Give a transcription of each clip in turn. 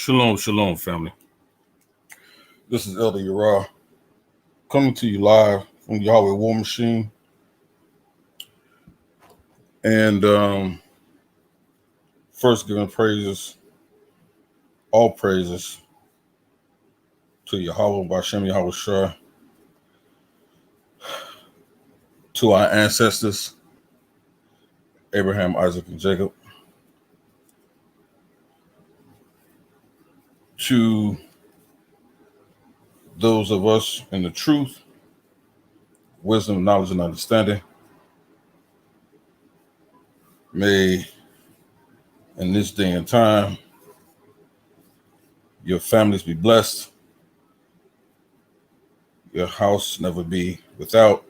Shalom, shalom, family. This is Elder Yara coming to you live from Yahweh War Machine. And first giving praises, all praises to Yahweh Bashem Yahweh Shah, to our ancestors, Abraham, Isaac, and Jacob, to those of us in the truth, wisdom, knowledge, and understanding. May in this day and time your families be blessed, your house never be without,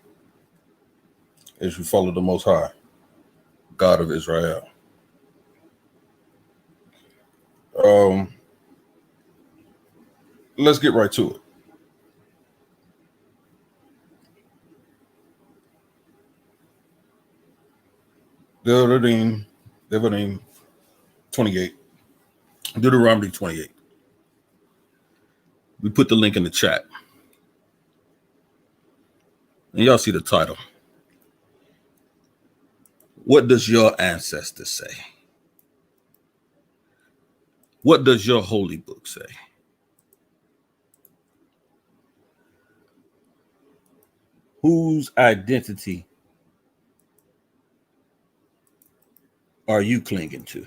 as you follow the Most High, God of Israel. Let's get right to it. Devarim 28. Deuteronomy 28. We put the link in the chat. And y'all see the title. What does your ancestors say? What does your holy book say? Whose identity are you clinging to?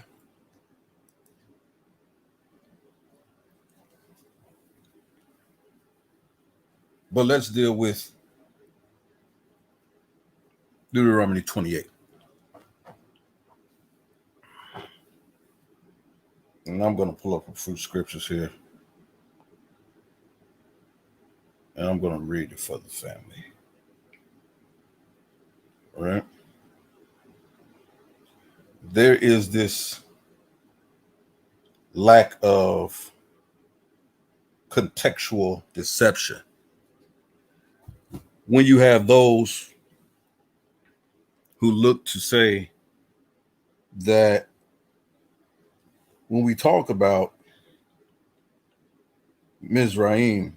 But let's deal with Deuteronomy 28. And I'm going to pull up a few scriptures here. And I'm going to read it for the family. All right? There is this lack of contextual deception when you have those who look to say that when we talk about Mizraim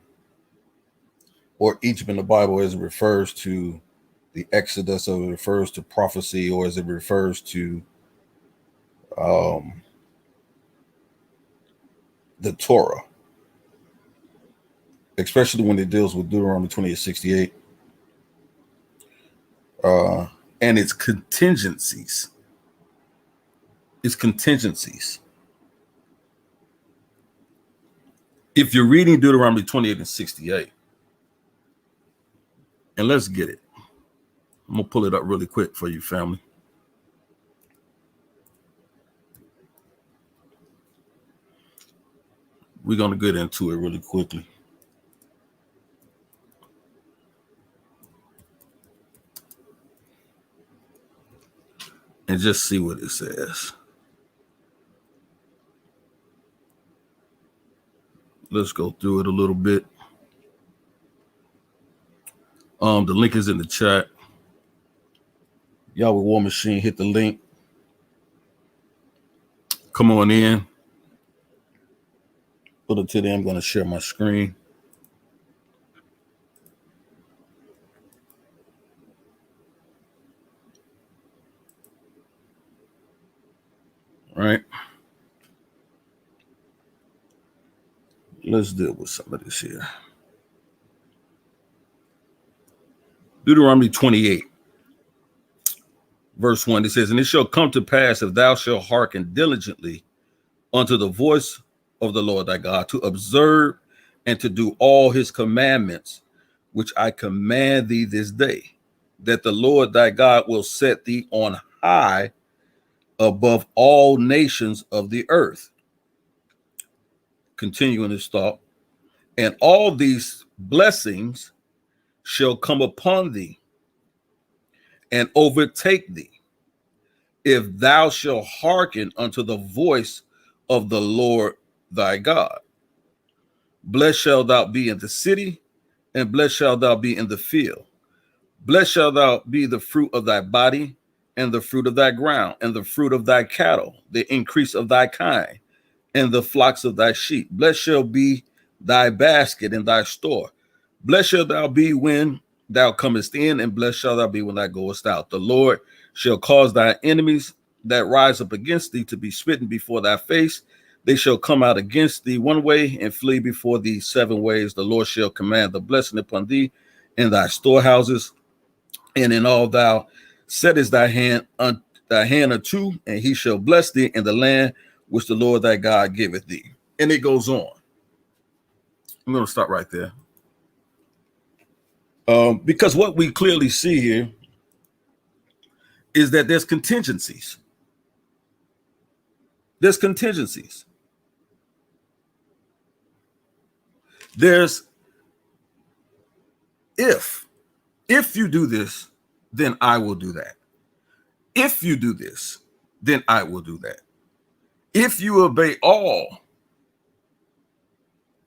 or Egypt in the Bible as it refers to the Exodus, or it refers to prophecy, or as it refers to the Torah, especially when it deals with Deuteronomy 28:68 and its contingencies. Its contingencies. If you're reading Deuteronomy 28:68, and let's get it. I'm going to pull it up really quick for you, family. We're going to get into it really quickly. And just see what it says. Let's go through it a little bit. The link is in the chat. Yahweh War Machine, hit the link. Come on in. But until then, I'm going to share my screen. All right. Let's deal with some of this here. Deuteronomy 28, verse 1, it says, "And it shall come to pass, if thou shalt hearken diligently unto the voice of the Lord thy God, to observe and to do all his commandments, which I command thee this day, that the Lord thy God will set thee on high above all nations of the earth." Continuing this thought, "And all these blessings shall come upon thee and overtake thee, if thou shalt hearken unto the voice of the Lord thy God. Blessed shalt thou be in the city, and blessed shalt thou be in the field. Blessed shalt thou be the fruit of thy body, and the fruit of thy ground, and the fruit of thy cattle, the increase of thy kind, and the flocks of thy sheep. Blessed shall be thy basket and thy store. Blessed shall thou be when thou comest in, and blessed shall thou be when thou goest out. The Lord shall cause thy enemies that rise up against thee to be smitten before thy face. They shall come out against thee one way and flee before thee 7 ways. The Lord shall command the blessing upon thee in thy storehouses, and in all thou settest thy hand unto, and he shall bless thee in the land which the Lord thy God giveth thee. And it goes on. I'm going to stop right there. Because what we clearly see here is that there's contingencies. There's contingencies. There's if you do this, then I will do that. If you do this, then I will do that. If you obey all,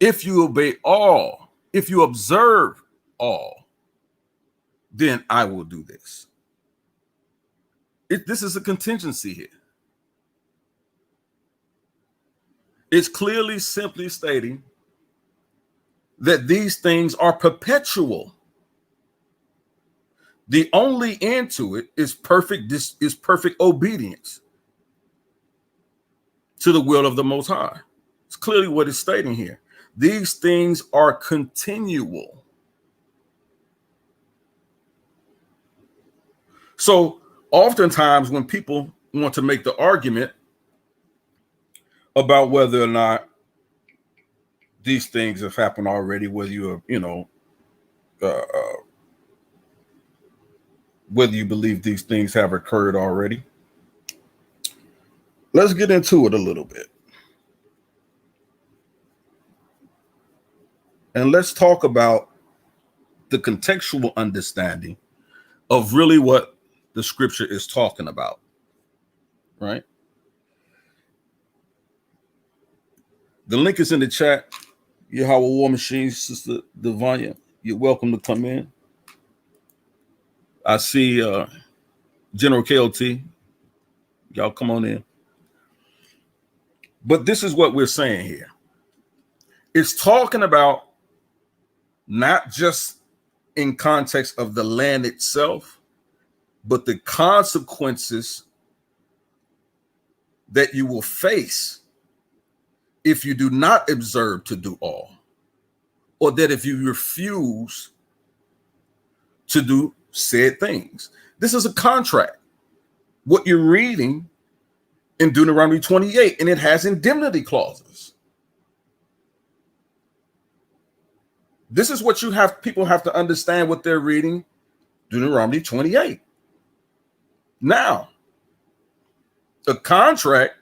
if you observe all, then I will do this. This is a contingency here. It's clearly simply stating that these things are perpetual. The only end to it is perfect obedience to the will of the Most High. It's clearly what it's stating here. These things are continual. So oftentimes when people want to make the argument about whether or not these things have happened already, whether you whether you believe these things have occurred already, let's get into it a little bit. And let's talk about the contextual understanding of really what the scripture is talking about, right? The link is in the chat. Yahweh War Machine, Sister Devanya, you're welcome to come in. I see General KLT. Y'all come on in. But this is what we're saying here. It's talking about not just in context of the land itself, but the consequences that you will face if you do not observe to do all, or that if you refuse to do said things. This is a contract. What you're reading in Deuteronomy 28, and it has indemnity clauses. This is what people have to understand what they're reading, Deuteronomy 28. Now, a contract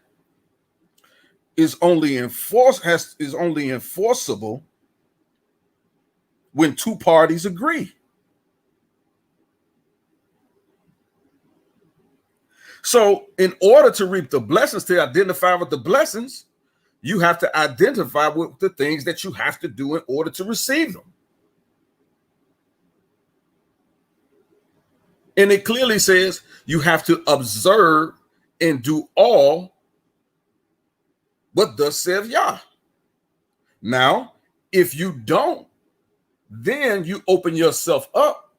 is only enforceable when 2 parties agree. So in order to reap the blessings, to identify with the blessings, you have to identify with the things that you have to do in order to receive them. And it clearly says you have to observe and do all what thus saith Yah. Now, if you don't, then you open yourself up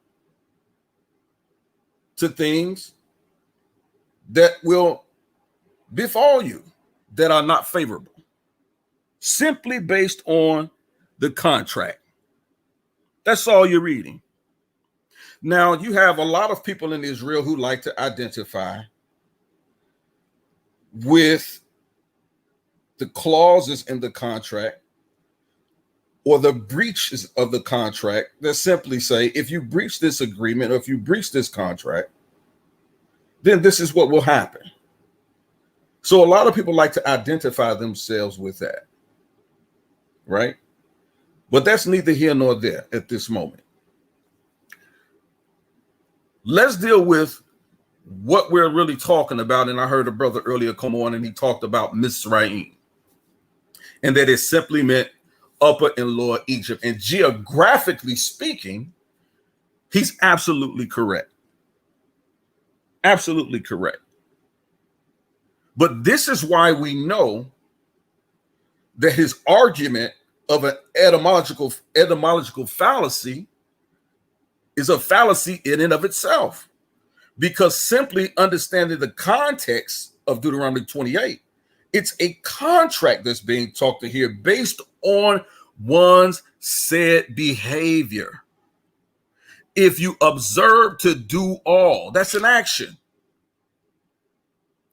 to things that will befall you that are not favorable, simply based on the contract. That's all you're reading. Now, you have a lot of people in Israel who like to identify with the clauses in the contract or the breaches of the contract that simply say, if you breach this agreement or if you breach this contract, then this is what will happen. So a lot of people like to identify themselves with that, right? But that's neither here nor there at this moment. Let's deal with what we're really talking about. And I heard a brother earlier come on and he talked about Mizraim, and that it simply meant Upper and Lower Egypt. And geographically speaking, he's absolutely correct. Absolutely correct. But this is why we know that his argument of an etymological fallacy is a fallacy in and of itself, because simply understanding the context of Deuteronomy 28, it's a contract that's being talked to here based on one's said behavior. If you observe to do all, that's an action.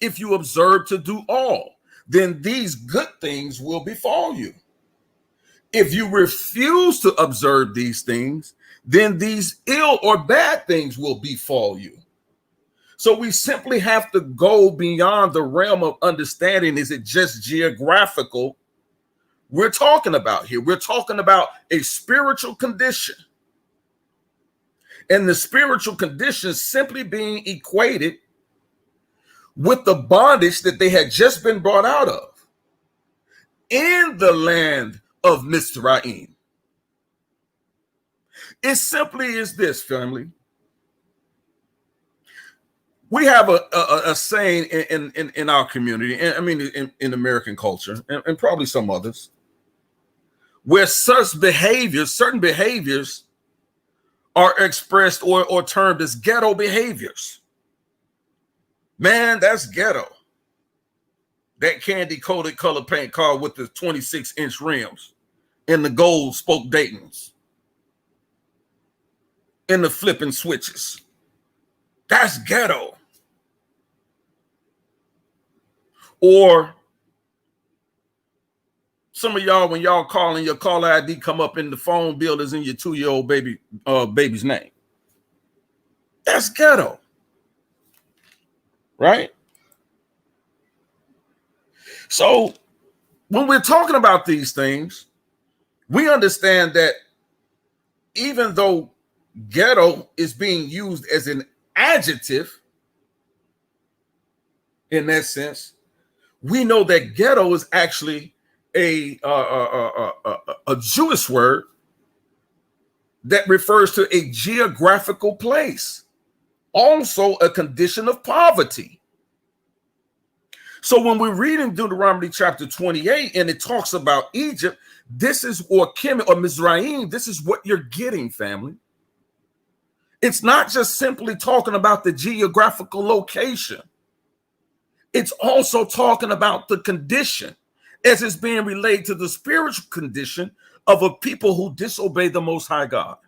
If you observe to do all, then these good things will befall you. If you refuse to observe these things, then these ill or bad things will befall you. So we simply have to go beyond the realm of understanding. Is it just geographical we're talking about here? We're talking about a spiritual condition. And the spiritual condition simply being equated with the bondage that they had just been brought out of in the land of Mizraim. It simply is this, family. We have a saying in our community, and I mean in American culture, and probably some others, where certain behaviors are expressed or termed as ghetto behaviors. Man, that's ghetto. That candy-coated color paint car with the 26-inch rims and the gold spoke Daytons and the flipping switches. That's ghetto. Or some of y'all, when y'all calling, your caller ID come up in the phone bill is in your 2-year-old baby's name. That's ghetto. Right? So when we're talking about these things, we understand that even though ghetto is being used as an adjective in that sense, we know that ghetto is actually a Jewish word that refers to a geographical place, also a condition of poverty. So when we're reading Deuteronomy chapter 28 and it talks about Egypt, this is, or Mizraim, this is what you're getting, family. It's not just simply talking about the geographical location. It's also talking about the condition as it's being related to the spiritual condition of a people who disobey the Most High God.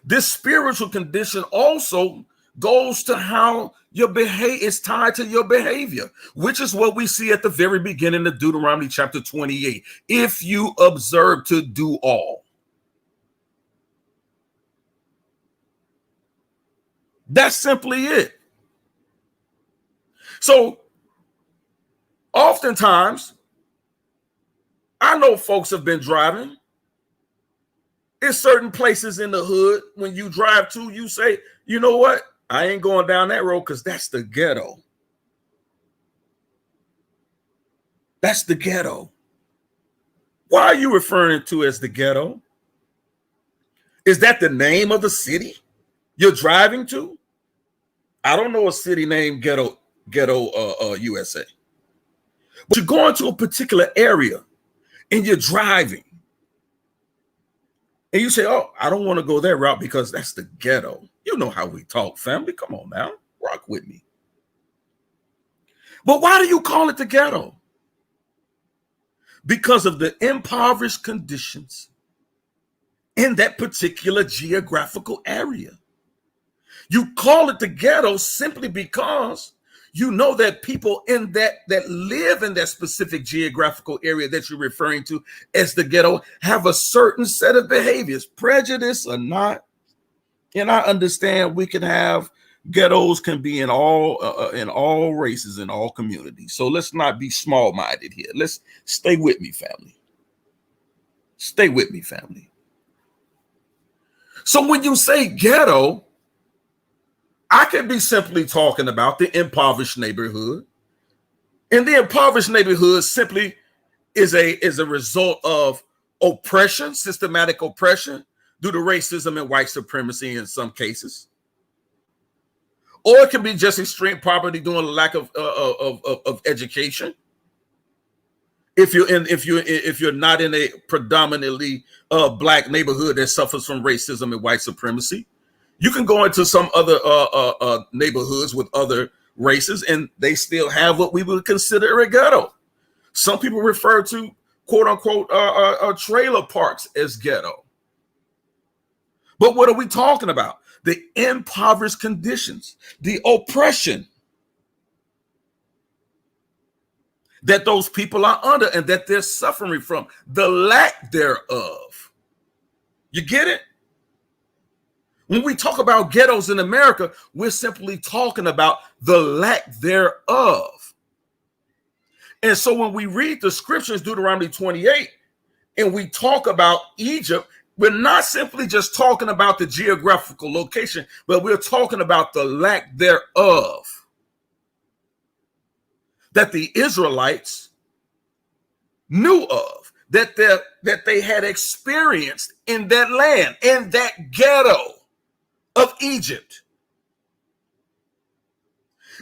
This spiritual condition also goes to how your behavior is tied to your behavior, which is what we see at the very beginning of Deuteronomy chapter 28. If you observe to do all. That's simply it. So oftentimes, I know folks have been driving. There's certain places in the hood when you drive to, you say, you know what? I ain't going down that road because that's the ghetto. That's the ghetto. Why are you referring to as the ghetto? Is that the name of the city you're driving to? I don't know a city named Ghetto USA. But you're going to a particular area and you're driving. And you say, oh, I don't want to go that route because that's the ghetto. You know how we talk, family. Come on now. Rock with me. But why do you call it the ghetto? Because of the impoverished conditions in that particular geographical area. You call it the ghetto simply because you know that people in that live in that specific geographical area that you're referring to as the ghetto have a certain set of behaviors, prejudice or not. And I understand we can have ghettos can be in all races, in all communities. So let's not be small-minded here. Let's stay with me, family. Stay with me, family. So when you say ghetto, I could be simply talking about the impoverished neighborhood. And the impoverished neighborhood simply is a result of oppression, systematic oppression, due to racism and white supremacy in some cases. Or it can be just extreme poverty due to lack of education. if you're not in a predominantly black neighborhood that suffers from racism and white supremacy, you can go into some other neighborhoods with other races, and they still have what we would consider a ghetto. Some people refer to quote unquote trailer parks as ghetto. But what are we talking about? The impoverished conditions, the oppression that those people are under and that they're suffering from, the lack thereof. You get it? When we talk about ghettos in America, we're simply talking about the lack thereof. And so when we read the scriptures, Deuteronomy 28, and we talk about Egypt, we're not simply just talking about the geographical location, but we're talking about the lack thereof that the Israelites knew of, that they had experienced in that land, in that ghetto of Egypt.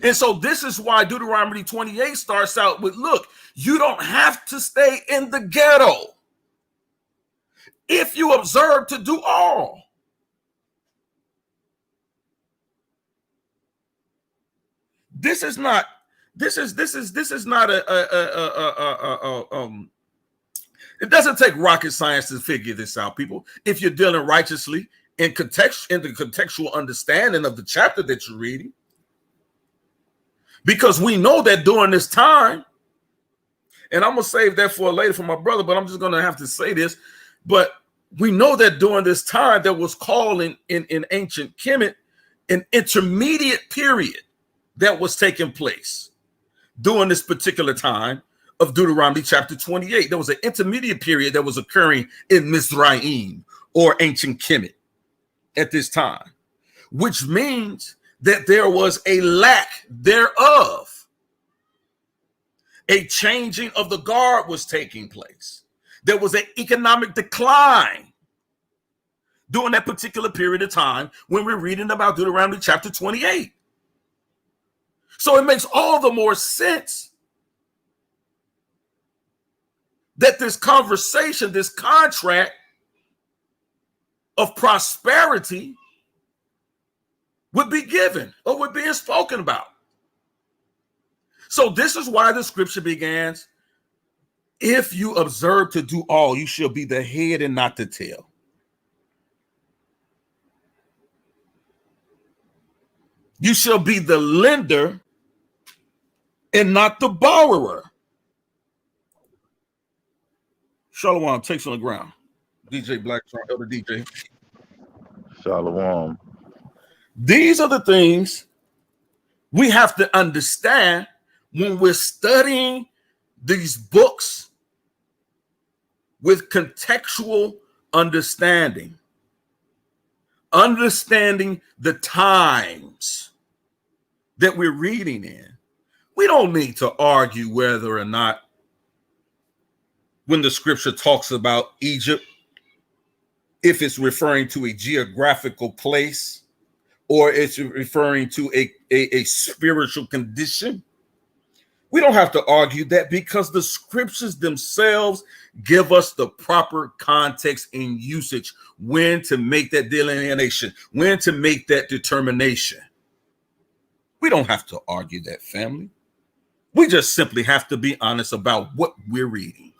And so this is why Deuteronomy 28 starts out with, look, you don't have to stay in the ghetto if you observe to do all. This is not it doesn't take rocket science to figure this out, people. If you're dealing righteously in the contextual understanding of the chapter that you're reading, because we know that during this time, and I'm gonna save that for later for my brother, but I'm just gonna have to say this, but we know that during this time there was called in ancient Kemet an intermediate period that was taking place during this particular time of Deuteronomy chapter 28. There was an intermediate period that was occurring in Mizraim or ancient Kemet at this time, which means that there was a lack thereof. A changing of the guard was taking place. There was an economic decline during that particular period of time when we're reading about Deuteronomy chapter 28. So it makes all the more sense that this conversation, this contract of prosperity would be given or would be spoken about. So this is why the scripture begins, if you observe to do all, you shall be the head and not the tail. You shall be the lender and not the borrower. Shalom, takes on the ground. DJ Black, Elder DJ. Shalom. These are the things we have to understand when we're studying these books with contextual understanding. Understanding the times that we're reading in. We don't need to argue whether or not when the scripture talks about Egypt, if it's referring to a geographical place or it's referring to a spiritual condition. We don't have to argue that because the scriptures themselves give us the proper context and usage, when to make that delineation, when to make that determination. We don't have to argue that, family. We just simply have to be honest about what we're reading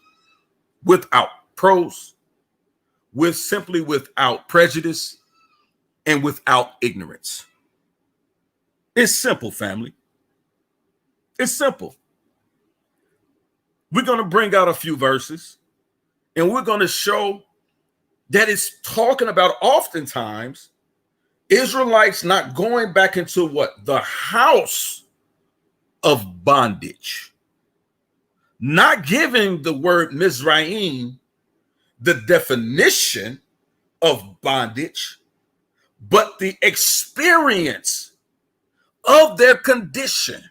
without prose, without prejudice, and without ignorance. It's simple, family. It's simple. We're going to bring out a few verses and we're going to show that it's talking about oftentimes Israelites not going back into what? The house of bondage. Not giving the word Mizraim the definition of bondage, but the experience of their condition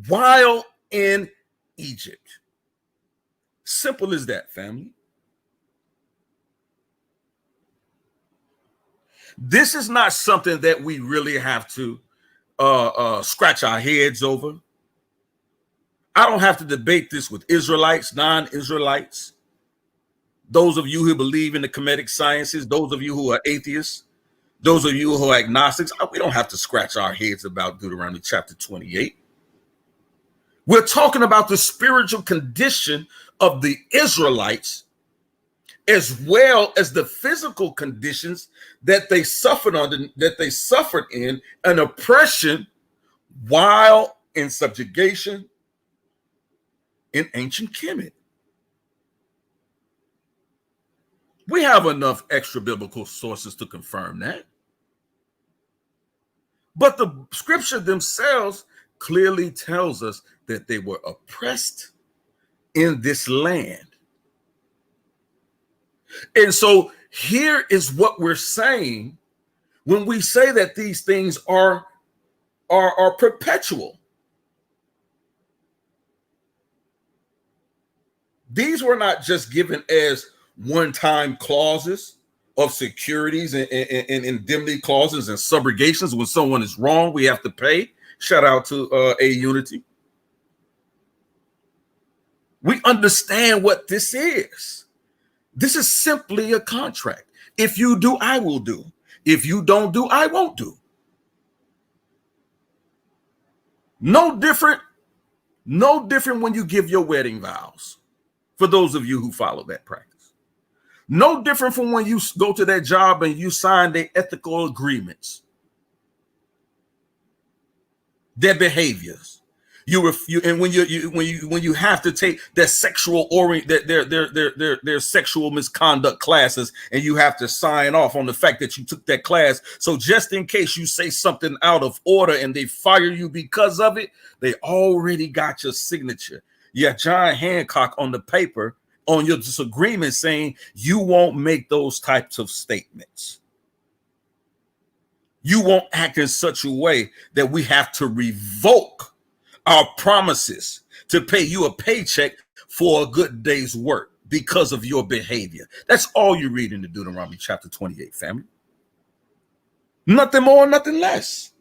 while in Egypt. Simple as that, family. This is not something that we really have to scratch our heads over. I don't have to debate this with Israelites, non-Israelites, those of you who believe in the Kemetic sciences, those of you who are atheists, those of you who are agnostics. We don't have to scratch our heads about Deuteronomy chapter 28. We're talking about the spiritual condition of the Israelites, as well as the physical conditions that they suffered under, that they suffered in an oppression while in subjugation in ancient Kemet. We have enough extra biblical sources to confirm that. But the scripture themselves clearly tells us that they were oppressed in this land. And so here is what we're saying when we say that these things are perpetual. These were not just given as one-time clauses of securities and indemnity clauses and subrogations. When someone is wrong, we have to pay. Shout out to A Unity. We understand what this is. This is simply a contract. If you do, I will do. If you don't do, I won't do. No different when you give your wedding vows, for those of you who follow that practice. No different from when you go to that job and you sign their ethical agreements, their behaviors. And when you have to take their sexual their sexual misconduct classes, and you have to sign off on the fact that you took that class. So just in case you say something out of order and they fire you because of it, they already got your signature. You got John Hancock on the paper on your disagreement saying you won't make those types of statements. You won't act in such a way that we have to revoke our promises to pay you a paycheck for a good day's work because of your behavior. That's all you read in the Deuteronomy chapter 28, family. Nothing more, nothing less.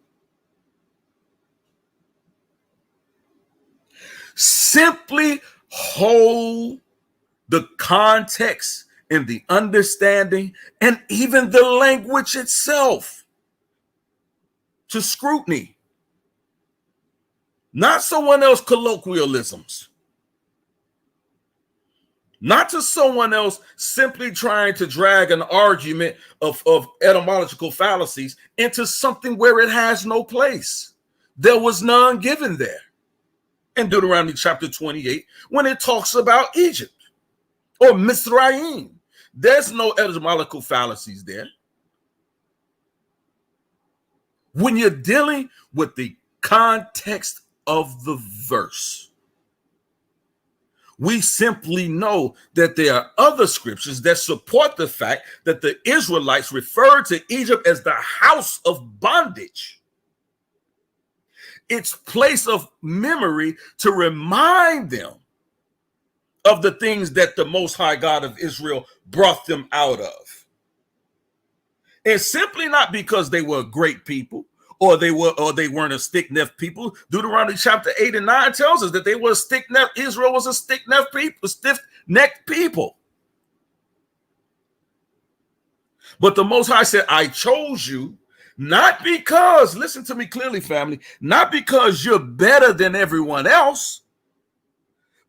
Simply hold the context and the understanding and even the language itself to scrutiny. Not someone else's colloquialisms. Not to someone else simply trying to drag an argument of etymological fallacies into something where it has no place. There was none given there in Deuteronomy chapter 28 when it talks about Egypt or Mizraim. There's no etymological fallacies there. When you're dealing with the context of the verse, we simply know that there are other scriptures that support the fact that the Israelites referred to Egypt as the house of bondage. Its place of memory to remind them of the things that the Most High God of Israel brought them out of. And simply not because they were great people or they weren't a stick-necked people. Deuteronomy chapter 8 and 9 tells us that they were stiff-necked. Israel was a stiff-necked people. But the Most High said, I chose you not because, listen to me clearly, family, not because you're better than everyone else,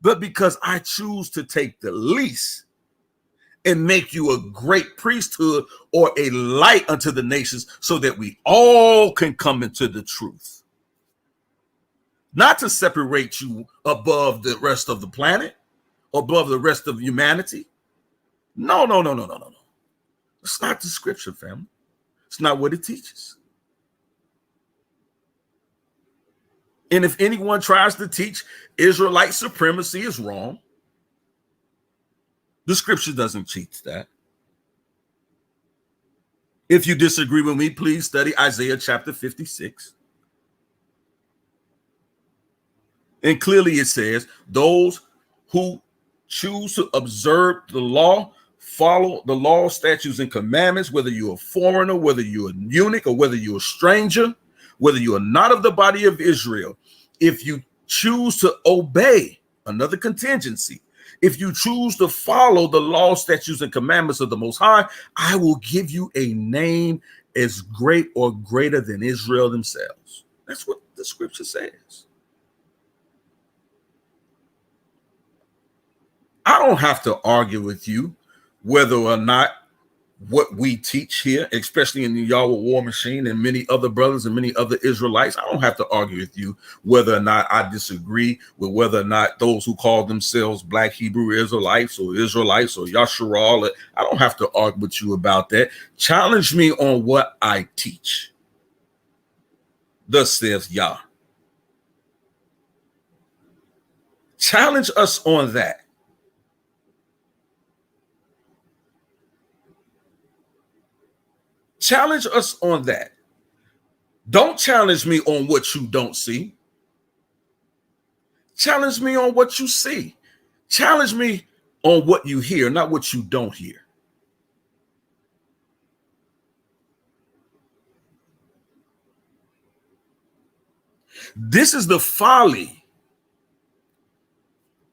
but because I choose to take the least and make you a great priesthood or a light unto the nations so that we all can come into the truth. Not to separate you above the rest of the planet, above the rest of humanity. No. It's not the scripture, family. It's not what it teaches. And if anyone tries to teach Israelite supremacy is wrong, the scripture doesn't teach that. If you disagree with me, please study Isaiah chapter 56. And clearly it says, those who choose to observe the law, follow the law, statutes, and commandments, whether you're a foreigner, whether you're a eunuch, or whether you're a stranger, whether you are not of the body of Israel, if you choose to obey, another contingency, if you choose to follow the law, statutes, and commandments of the Most High, I will give you a name as great or greater than Israel themselves. That's what the scripture says. I don't have to argue with you whether or not what we teach here, especially in the Yahweh War Machine and many other brothers and many other Israelites, I don't have to argue with you whether or not I disagree with whether or not those who call themselves Black Hebrew Israelites or Yasharal, I don't have to argue with you about that. Challenge me on what I teach. Thus says Yah. Challenge us on that. Challenge us on that. Don't challenge me on what you don't see. Challenge me on what you see. Challenge me on what you hear, not what you don't hear. This is the folly.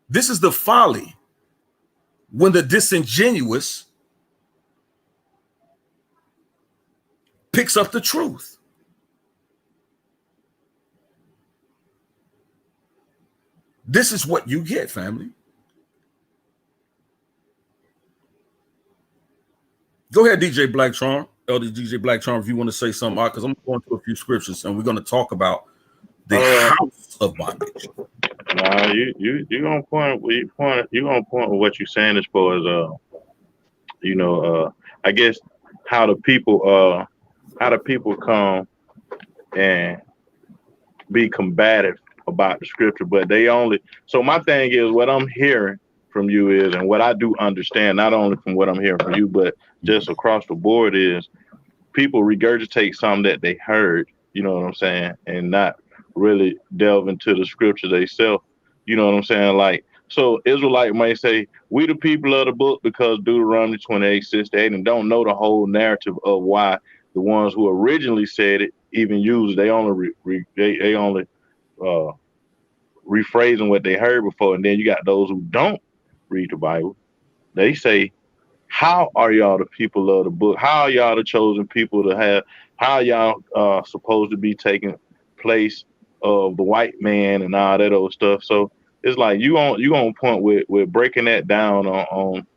This is the folly when the disingenuous picks up the truth. This is what you get, family. Go ahead, DJ Blacktron, Elder DJ Blacktron, if you want to say something, because I'm going to a few scriptures and we're going to talk about the house of bondage. Nah, you gonna point with what you're saying as far as I guess how the people come and be combative about the scripture, but they only. So my thing is, what I'm hearing from you is, and what I do understand, not only from what I'm hearing from you, but just across the board, is people regurgitate something that they heard, you know what I'm saying, and not really delve into the scripture themselves, you know what I'm saying? Like, so Israelite may say, we the people of the book because Deuteronomy 28:6-8, and don't know the whole narrative of why the ones who originally said it even used, they only rephrasing what they heard before. And then you got those who don't read the Bible. They say, how are y'all the people of the book? How are y'all the chosen people to have? How y'all supposed to be taking place of the white man and all that old stuff? So it's like you on point with breaking that down on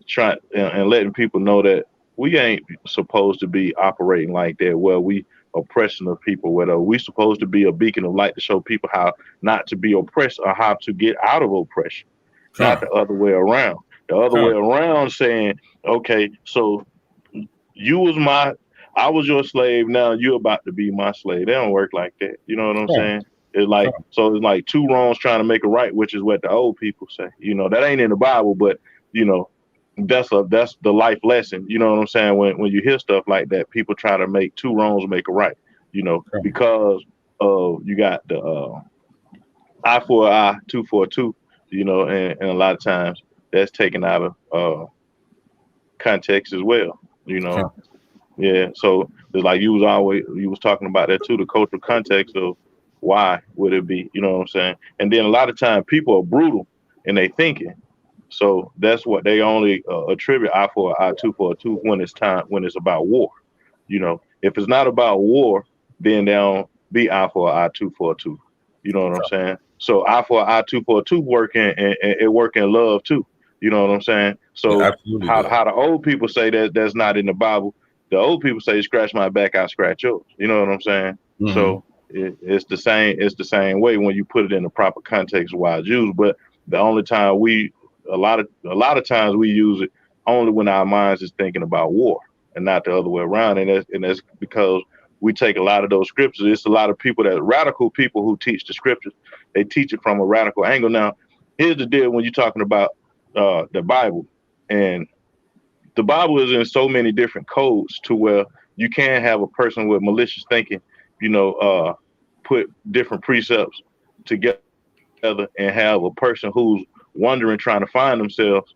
trying and letting people know that we ain't supposed to be operating like that. Where we oppression of people, whether we supposed to be a beacon of light to show people how not to be oppressed or how to get out of oppression, not the other way around. The other way around saying, okay, so I was your slave, now you're about to be my slave. They don't work like that. You know what I'm saying? It's like, so it's like two wrongs trying to make a right, which is what the old people say. You know, that ain't in the Bible, but you know, that's the life lesson. You know what I'm saying? When you hear stuff like that, people try to make two wrongs make a right, you know, because you got the eye for an eye, tooth for a tooth, you know, and a lot of times that's taken out of context as well, you know. Yeah, so it's like you was talking about that too, the cultural context of why would it be, you know what I'm saying? And then a lot of times people are brutal in their thinking. So that's what they only attribute eye for an eye, tooth for a tooth when it's about war. You know, if it's not about war, then they don't be eye for an eye, tooth for a tooth. You know what I'm saying? So eye for an eye, tooth for a tooth working and it work in love too. You know what I'm saying? So how the old people say that's not in the Bible. The old people say, scratch my back, I scratch yours. You know what I'm saying? Mm-hmm. So it's the same. It's the same way when you put it in the proper context of why it's used. But the only time a lot of times we use it only when our minds is thinking about war and not the other way around. And that's because we take a lot of those scriptures. It's a lot of people radical people who teach the scriptures. They teach it from a radical angle. Now, here's the deal when you're talking about the Bible, and the Bible is in so many different codes to where you can't have a person with malicious thinking, you know, put different precepts together and have a person who's wondering, trying to find themselves,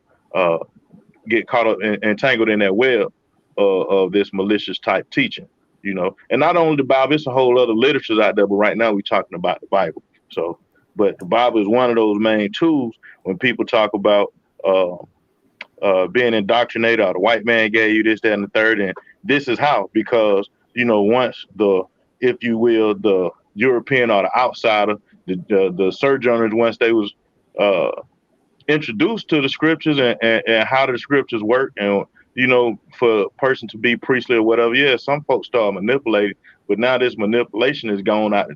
get caught up and entangled in that web of this malicious type teaching, you know. And not only the Bible, it's a whole other literatures out there, but right now we're talking about the Bible. So But the Bible is one of those main tools when people talk about being indoctrinated, or the white man gave you this, that, and the third, and this is how, because once if you will, the European or the outsider, the sojourners, once they was introduced to the scriptures and how the scriptures work, and for a person to be priestly or whatever, yeah, some folks start manipulating, but now this manipulation is going out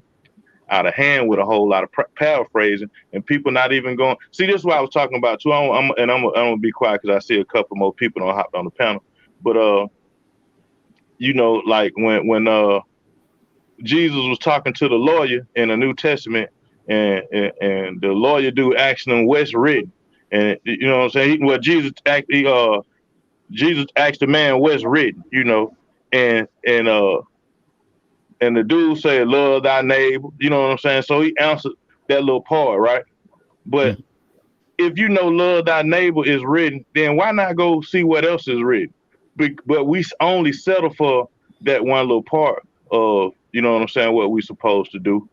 of hand with a whole lot of paraphrasing, and people not even going. See, this is what I was talking about too. I'm gonna be quiet because I see a couple more people don't hop on the panel. But like when Jesus was talking to the lawyer in the New Testament, and the lawyer dude asked him what's written, and you know what I'm saying. Well, Jesus asked the man what's written, and the dude said, love thy neighbor. You know what I'm saying? So he answered that little part, right? But if love thy neighbor is written, then why not go see what else is written? But we only settle for that one little part of, what I'm saying, what we supposed to do,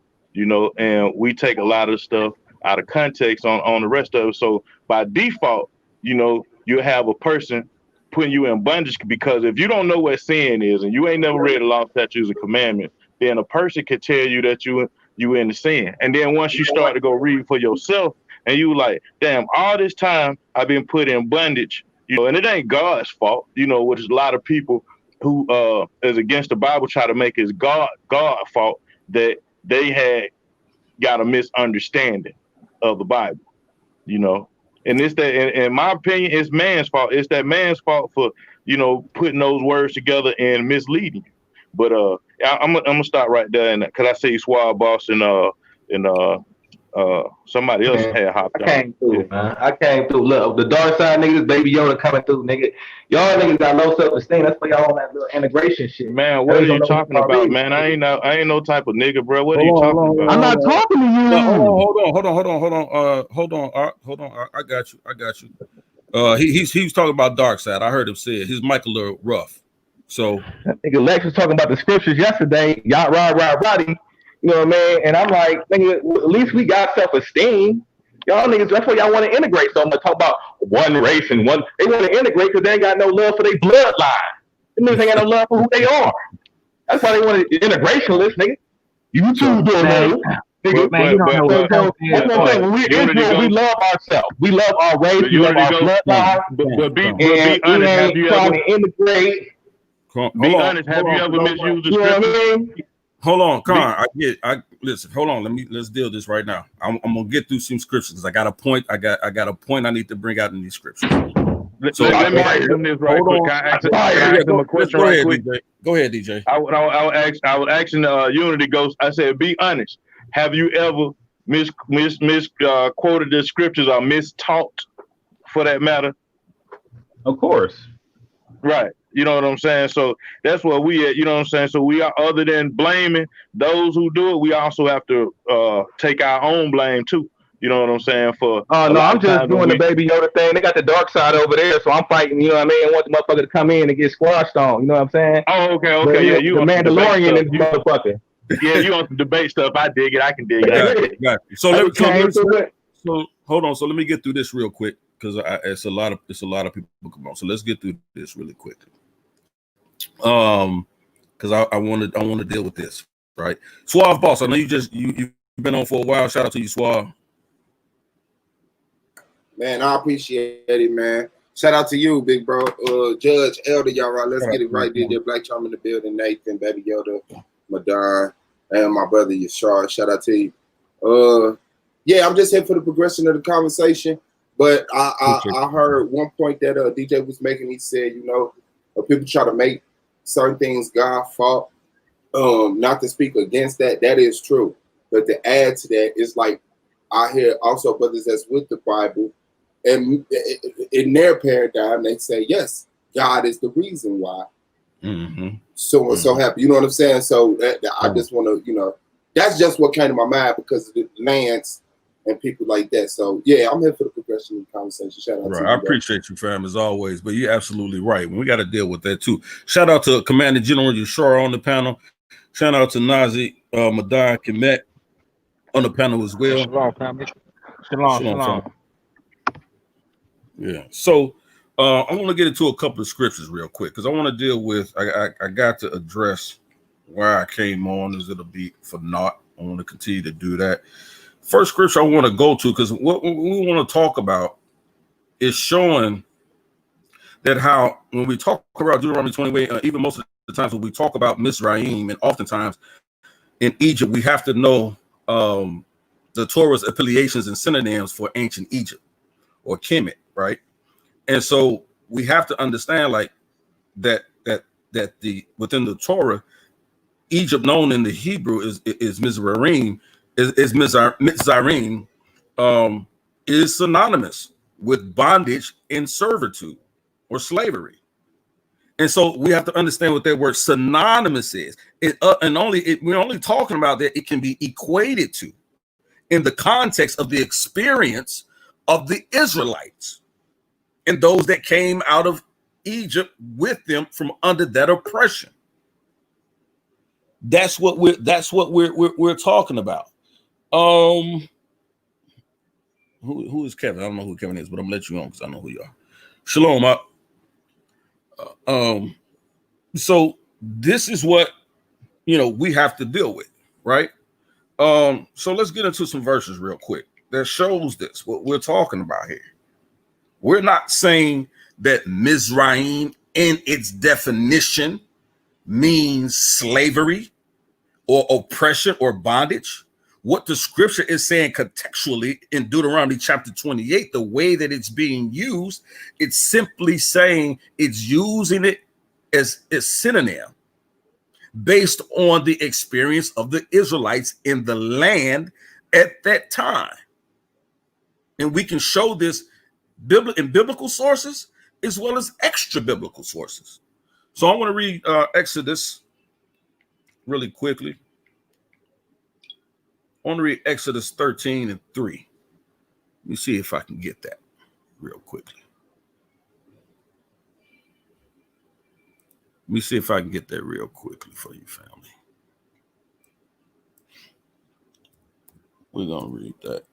and we take a lot of stuff out of context on the rest of it. So by default, you have a person putting you in bondage, because if you don't know what sin is and you ain't never read the law, statutes, and commandments, then a person can tell you that you in the sin. And then once you start to go read for yourself, and you like, damn, all this time I've been put in bondage, and it ain't God's fault, which is a lot of people who is against the Bible try to make it God's fault, that they had got a misunderstanding of the Bible, And it's that, in my opinion, it's man's fault. It's that man's fault for, putting those words together and misleading you. But I'm gonna stop right there, and because I see Swab Boss and somebody else had hopped on. I came through, man. I came through. Look, the dark side niggas, Baby Yoda coming through, nigga. Y'all niggas got low self-esteem. That's why y'all on that little integration shit. Man, what are you talking about, man? I ain't no type of nigga, bro. What are you talking about? I'm not talking to you. Hold on. I got you. He was talking about dark side. I heard him say it. His mic a little rough. So nigga Lex was talking about the scriptures yesterday. Y'all roddy. You know what I mean? And I'm like, nigga, at least we got self-esteem. Y'all niggas, that's why y'all want to integrate so much. Talk about one race and one. They want to integrate because they ain't got no love for their bloodline. Them niggas ain't got no love for who they are. That's why they want to integrationalist, nigga. You too, man. Nigga, man, you don't know that's what I'm saying. When we're Israel, we love ourselves. We love our race. We love our bloodline. But be honest, have you ever integrate? Be honest, have you ever misused the scripture? Hold on, Con. Listen. Hold on. Let's deal with this right now. I'm gonna get through some scriptures. I got a point. I got a point I need to bring out in these scriptures. So let me ask them this right quick. Can I ask them a question right quick? Go ahead, DJ. I was asking Unity Ghost. I said, be honest. Have you ever misquoted the scriptures or mistaught, for that matter? Of course. Right. You know what I'm saying? So that's what we at, you know what I'm saying? So we are, other than blaming those who do it, we also have to take our own blame too. You know what I'm saying? For no, I'm just doing the Baby Yoda thing. They got the dark side over there, so I'm fighting, you know what I mean? I want the motherfucker to come in and get squashed on, you know what I'm saying? Oh, okay. Yeah, you the Mandalorian is motherfucker. Yeah, you want the debate stuff. I dig it. I can dig it. Got you. So hold on. So let me get through this real quick, because it's a lot of people come on. So let's get through this really quick. Because I want to deal with this, right? Suave Boss, I know you've been on for a while. Shout out to you, Suave. Man, I appreciate it, man. Shout out to you, big bro. Judge Elder, y'all right. Let's get it right there. Black Charm in the building, Nathan, Baby Yoda, Madon, and my brother Yashar. Shout out to you. Yeah, I'm just here for the progression of the conversation. But I heard one point that DJ was making. He said, people try to make certain things God's fault. Not to speak against that. That is true. But to add to that, it's like I hear also brothers that's with the Bible, and in their paradigm, they say, yes, God is the reason why. Mm-hmm. So happy. You know what I'm saying? So I just want to, that's just what came to my mind because of the Lance and people like that. So yeah, I'm here for the progression of the conversation. Shout out to you. I appreciate you, fam, as always. But you're absolutely right. We got to deal with that too. Shout out to Commander General Yashar on the panel. Shout out to Nazi, Madon, Kemet, on the panel as well. Shalom, family. Shalom. Family. Yeah. So I want to get into a couple of scriptures real quick because I want to deal with. I got to address why I came on. Is it'll be for naught. I want to continue to do that. First scripture I want to go to because what we want to talk about is showing that how when we talk about Deuteronomy 28, even most of the times when we talk about Mizraim, and oftentimes in Egypt, we have to know the Torah's affiliations and synonyms for ancient Egypt or Kemet, right? And so we have to understand like that the within the Torah, Egypt known in the Hebrew is Mizraim, is Mizraim, is synonymous with bondage and servitude or slavery. And so we have to understand what that word synonymous is. We're only talking about that it can be equated to in the context of the experience of the Israelites and those that came out of Egypt with them from under that oppression. That's what we're talking about. Who is Kevin? I don't know who Kevin is, but I'm gonna let you on because I know who you are. Shalom. So this is what we have to deal with, right? So let's get into some verses real quick that shows this what we're talking about here. We're not saying that Mizraim in its definition means slavery or oppression or bondage. What the scripture is saying contextually in Deuteronomy chapter 28, the way that it's being used, it's simply saying it's using it as a synonym based on the experience of the Israelites in the land at that time. And we can show this in biblical sources as well as extra biblical sources. So I want to read Exodus really quickly. I want to read Exodus 13:3. Let me see if I can get that real quickly. Let me see if I can get that real quickly for you, family. We're going to read that.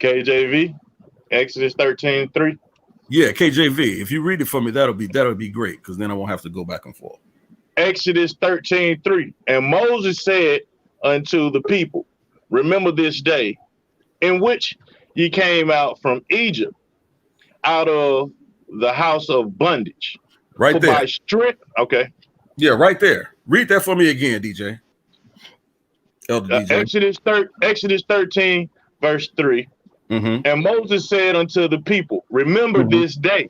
KJV, Exodus 13:3. Yeah, KJV. If you read it for me, that'll be great because then I won't have to go back and forth. Exodus 13:3. And Moses said unto the people, remember this day in which ye came out from Egypt, out of the house of bondage. Right for there. By strength. Okay. Yeah, right there. Read that for me again, DJ. Elder DJ. Exodus 13, verse 3. Mm-hmm. And Moses said unto the people, remember this day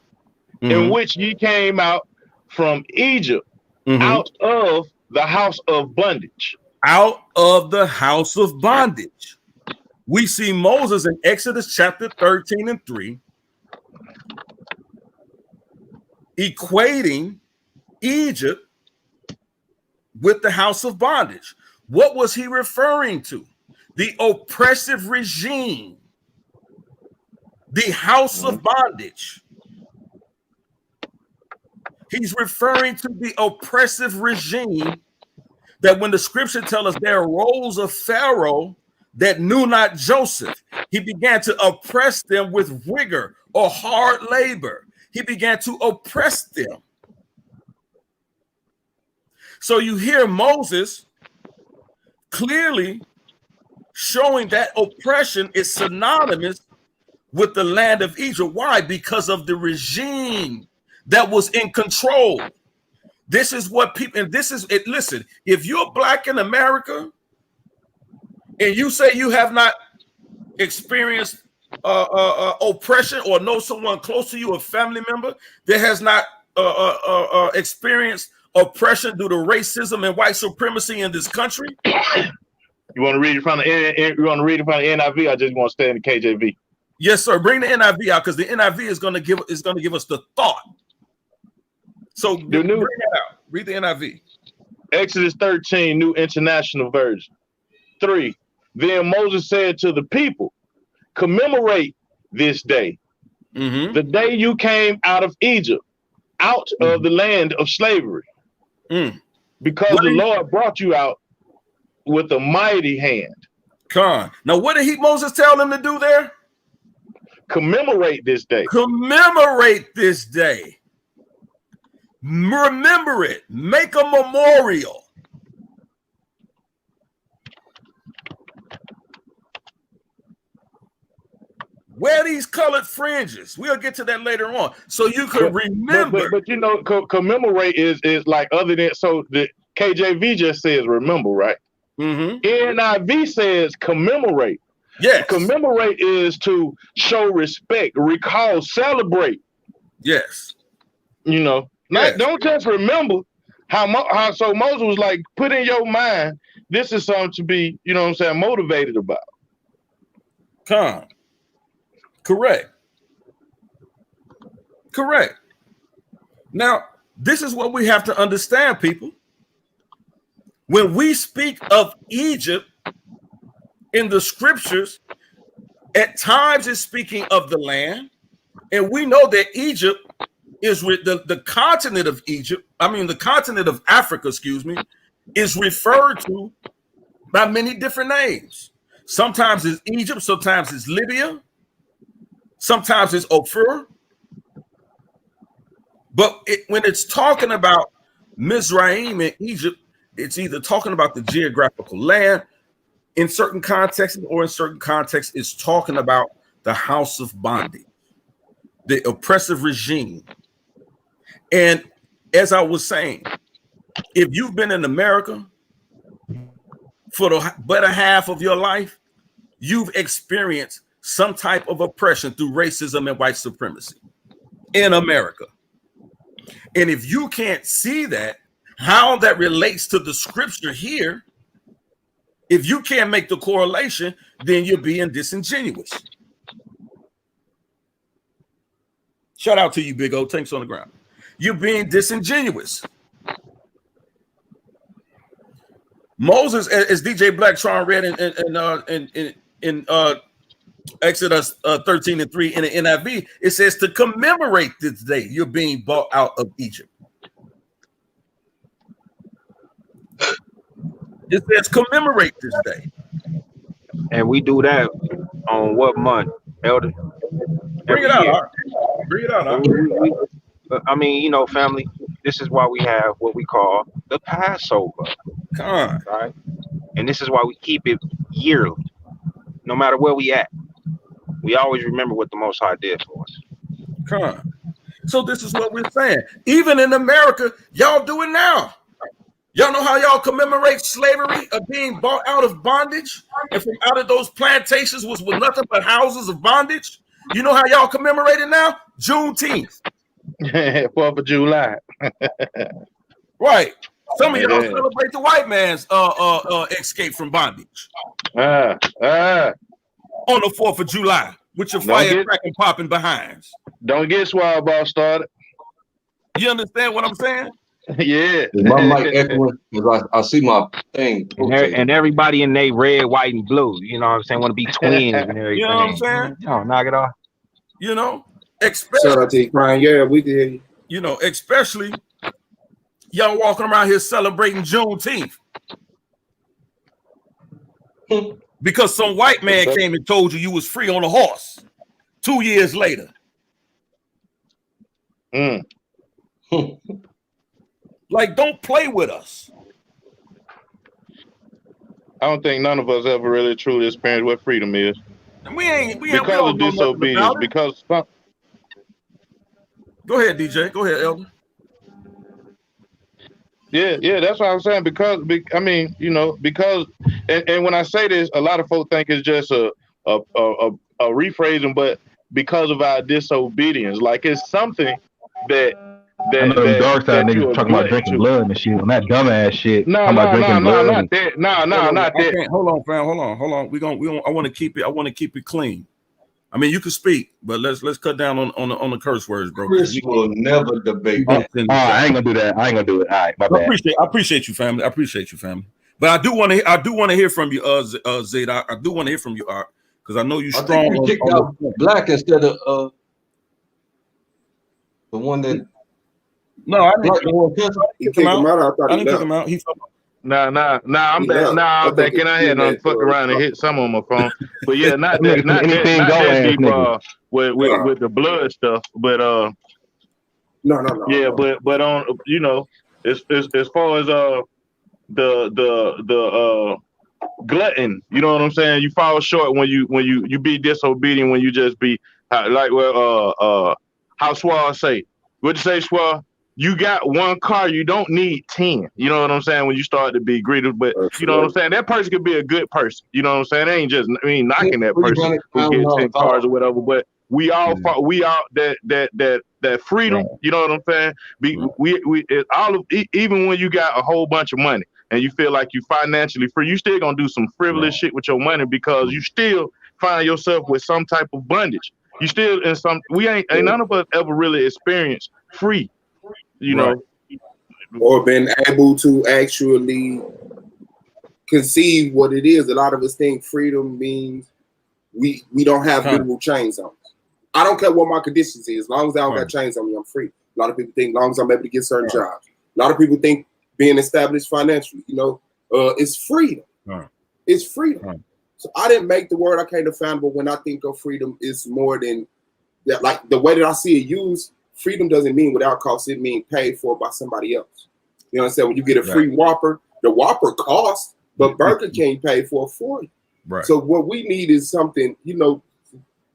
in which ye came out from Egypt, out of the house of bondage. Out of the house of bondage. We see Moses in Exodus chapter 13:3 equating Egypt with the house of bondage. What was he referring to? The oppressive regime. The house of bondage. He's referring to the oppressive regime that when the scripture tells us there arose a Pharaoh that knew not Joseph, he began to oppress them with rigor or hard labor. He began to oppress them. So you hear Moses clearly showing that oppression is synonymous with the land of Egypt. Why? Because of the regime that was in control. This is what people, and this is it. Listen, if you're black in America and you say you have not experienced oppression or know someone close to you, a family member that has not experienced oppression due to racism and white supremacy in this country. You want to read it from the NIV? I just want to stay in the KJV. Yes, sir. Bring the NIV out because the NIV is going to give us the thought. So bring it out. Read the NIV. Exodus 13, New International Version. 3. Then Moses said to the people, commemorate this day, the day you came out of Egypt, out of the land of slavery. Because the Lord brought you out with a mighty hand. Now, what did Moses tell them to do there? Commemorate this day. Commemorate this day. Remember it. Make a memorial. Wear these colored fringes. We'll get to that later on. So you can remember. But you know, commemorate is like other than, so the KJV just says remember, right? NIV says commemorate. Yes. Commemorate is to show respect, recall, celebrate. Yes. You know, don't just remember how so Moses was like, put in your mind, this is something to be, you know what I'm saying, motivated about. Correct. Now, this is what we have to understand, people. When we speak of Egypt in the scriptures, at times it's speaking of the land, and we know that Egypt is with the continent of Egypt. I mean, the continent of Africa, is referred to by many different names. Sometimes it's Egypt, sometimes it's Libya, sometimes it's Ophir. But when it's talking about Mizraim and Egypt, it's either talking about the geographical land in certain contexts, or in certain contexts, it's talking about the house of bondage, the oppressive regime. And as I was saying, if you've been in America for the better half of your life, you've experienced some type of oppression through racism and white supremacy in America. And if you can't see that, how that relates to the scripture here, if you can't make the correlation, then you're being disingenuous. Shout out to you, Big O. Tanks on the ground. You're being disingenuous. Moses, as DJ Blacktron read in Exodus 13:3 in the NIV, it says to commemorate this day you're being brought out of Egypt. It says commemorate this day. And we do that on what month, Elder? Bring it out. Bring it out. I mean, you know, family, this is why we have what we call the Passover. Right? And this is why we keep it yearly. No matter where we at, we always remember what the Most High did for us. So this is what we're saying. Even in America, y'all do it now. Y'all know how y'all commemorate slavery of being bought out of bondage, and from out of those plantations was with nothing but houses of bondage. You know how y'all commemorate it now? Juneteenth. 4th of July. Right. Some of y'all celebrate the white man's escape from bondage. On the 4th of July with your firecracker popping behinds. Don't get swab ball started. You understand what I'm saying? Yeah. Is my mic echoing? Because I see my thing. And everybody in they red, white, and blue. You know what I'm saying? Want to be twins and everything. You know what I'm saying? Oh, knock it off. You know, especially yeah, we can hear you. You know, especially y'all walking around here celebrating Juneteenth because some white man came and told you was free on a horse 2 years later. Like, don't play with us. I don't think none of us ever really truly experienced what freedom is. We because of disobedience. Because go ahead, DJ. Go ahead, Elder. Yeah, that's what I'm saying. Because I mean, you know, because and when I say this, a lot of folks think it's just a rephrasing, but because of our disobedience, like it's something that. I know them dark side niggas talking about drinking blood and shit on that dumbass shit. No, not that. Not that. Hold on, fam. Hold on. We I want to keep it clean. I mean, you can speak, but let's cut down on the curse words, bro. Chris will never debate. I ain't gonna do that. I ain't gonna do it. All right, my bad. I appreciate you, family. But I do want to hear from you, Zayd. I do want to hear from you, Art, because I know you strong. I think you kicked out Black instead of the one that No, I didn't kick him out. I thought I he didn't kick left. him out. He Nah, I'm He back. left. Nah, I I'm back think in. I he had done meant, fucked around and hit some on my phone. But yeah, not that Anything deep go ass with the blood stuff. But No. yeah, but on as far as the glutton, you know what I'm saying? You fall short when you be disobedient, when you just be like how Swar say. What you say, Swar? You got one car, you don't need 10. You know what I'm saying? When you start to be greedy, but you know what I'm saying? That person could be a good person. You know what I'm saying? They ain't just knocking that person who gets 10 cars or whatever. But we all that freedom. You know what I'm saying? Even when you got a whole bunch of money and you feel like you financially free, you still gonna do some frivolous shit with your money because you still find yourself with some type of bondage. You still in some. We ain't none of us ever really experienced free. You know, or been able to actually conceive what it is. A lot of us think freedom means we don't have literal chains on us. I don't care what my conditions is. As long as I don't got chains on me, I'm free. A lot of people think as long as I'm able to get certain jobs. A lot of people think being established financially, it's freedom. It's freedom. So I didn't make the word, I can't define, but when I think of freedom, it's more than that. Like the way that I see it used, freedom doesn't mean without cost, it means paid for by somebody else. You know what I'm saying? When you get a free Whopper, the Whopper costs, but Burger King paid for you. Right. So what we need is something,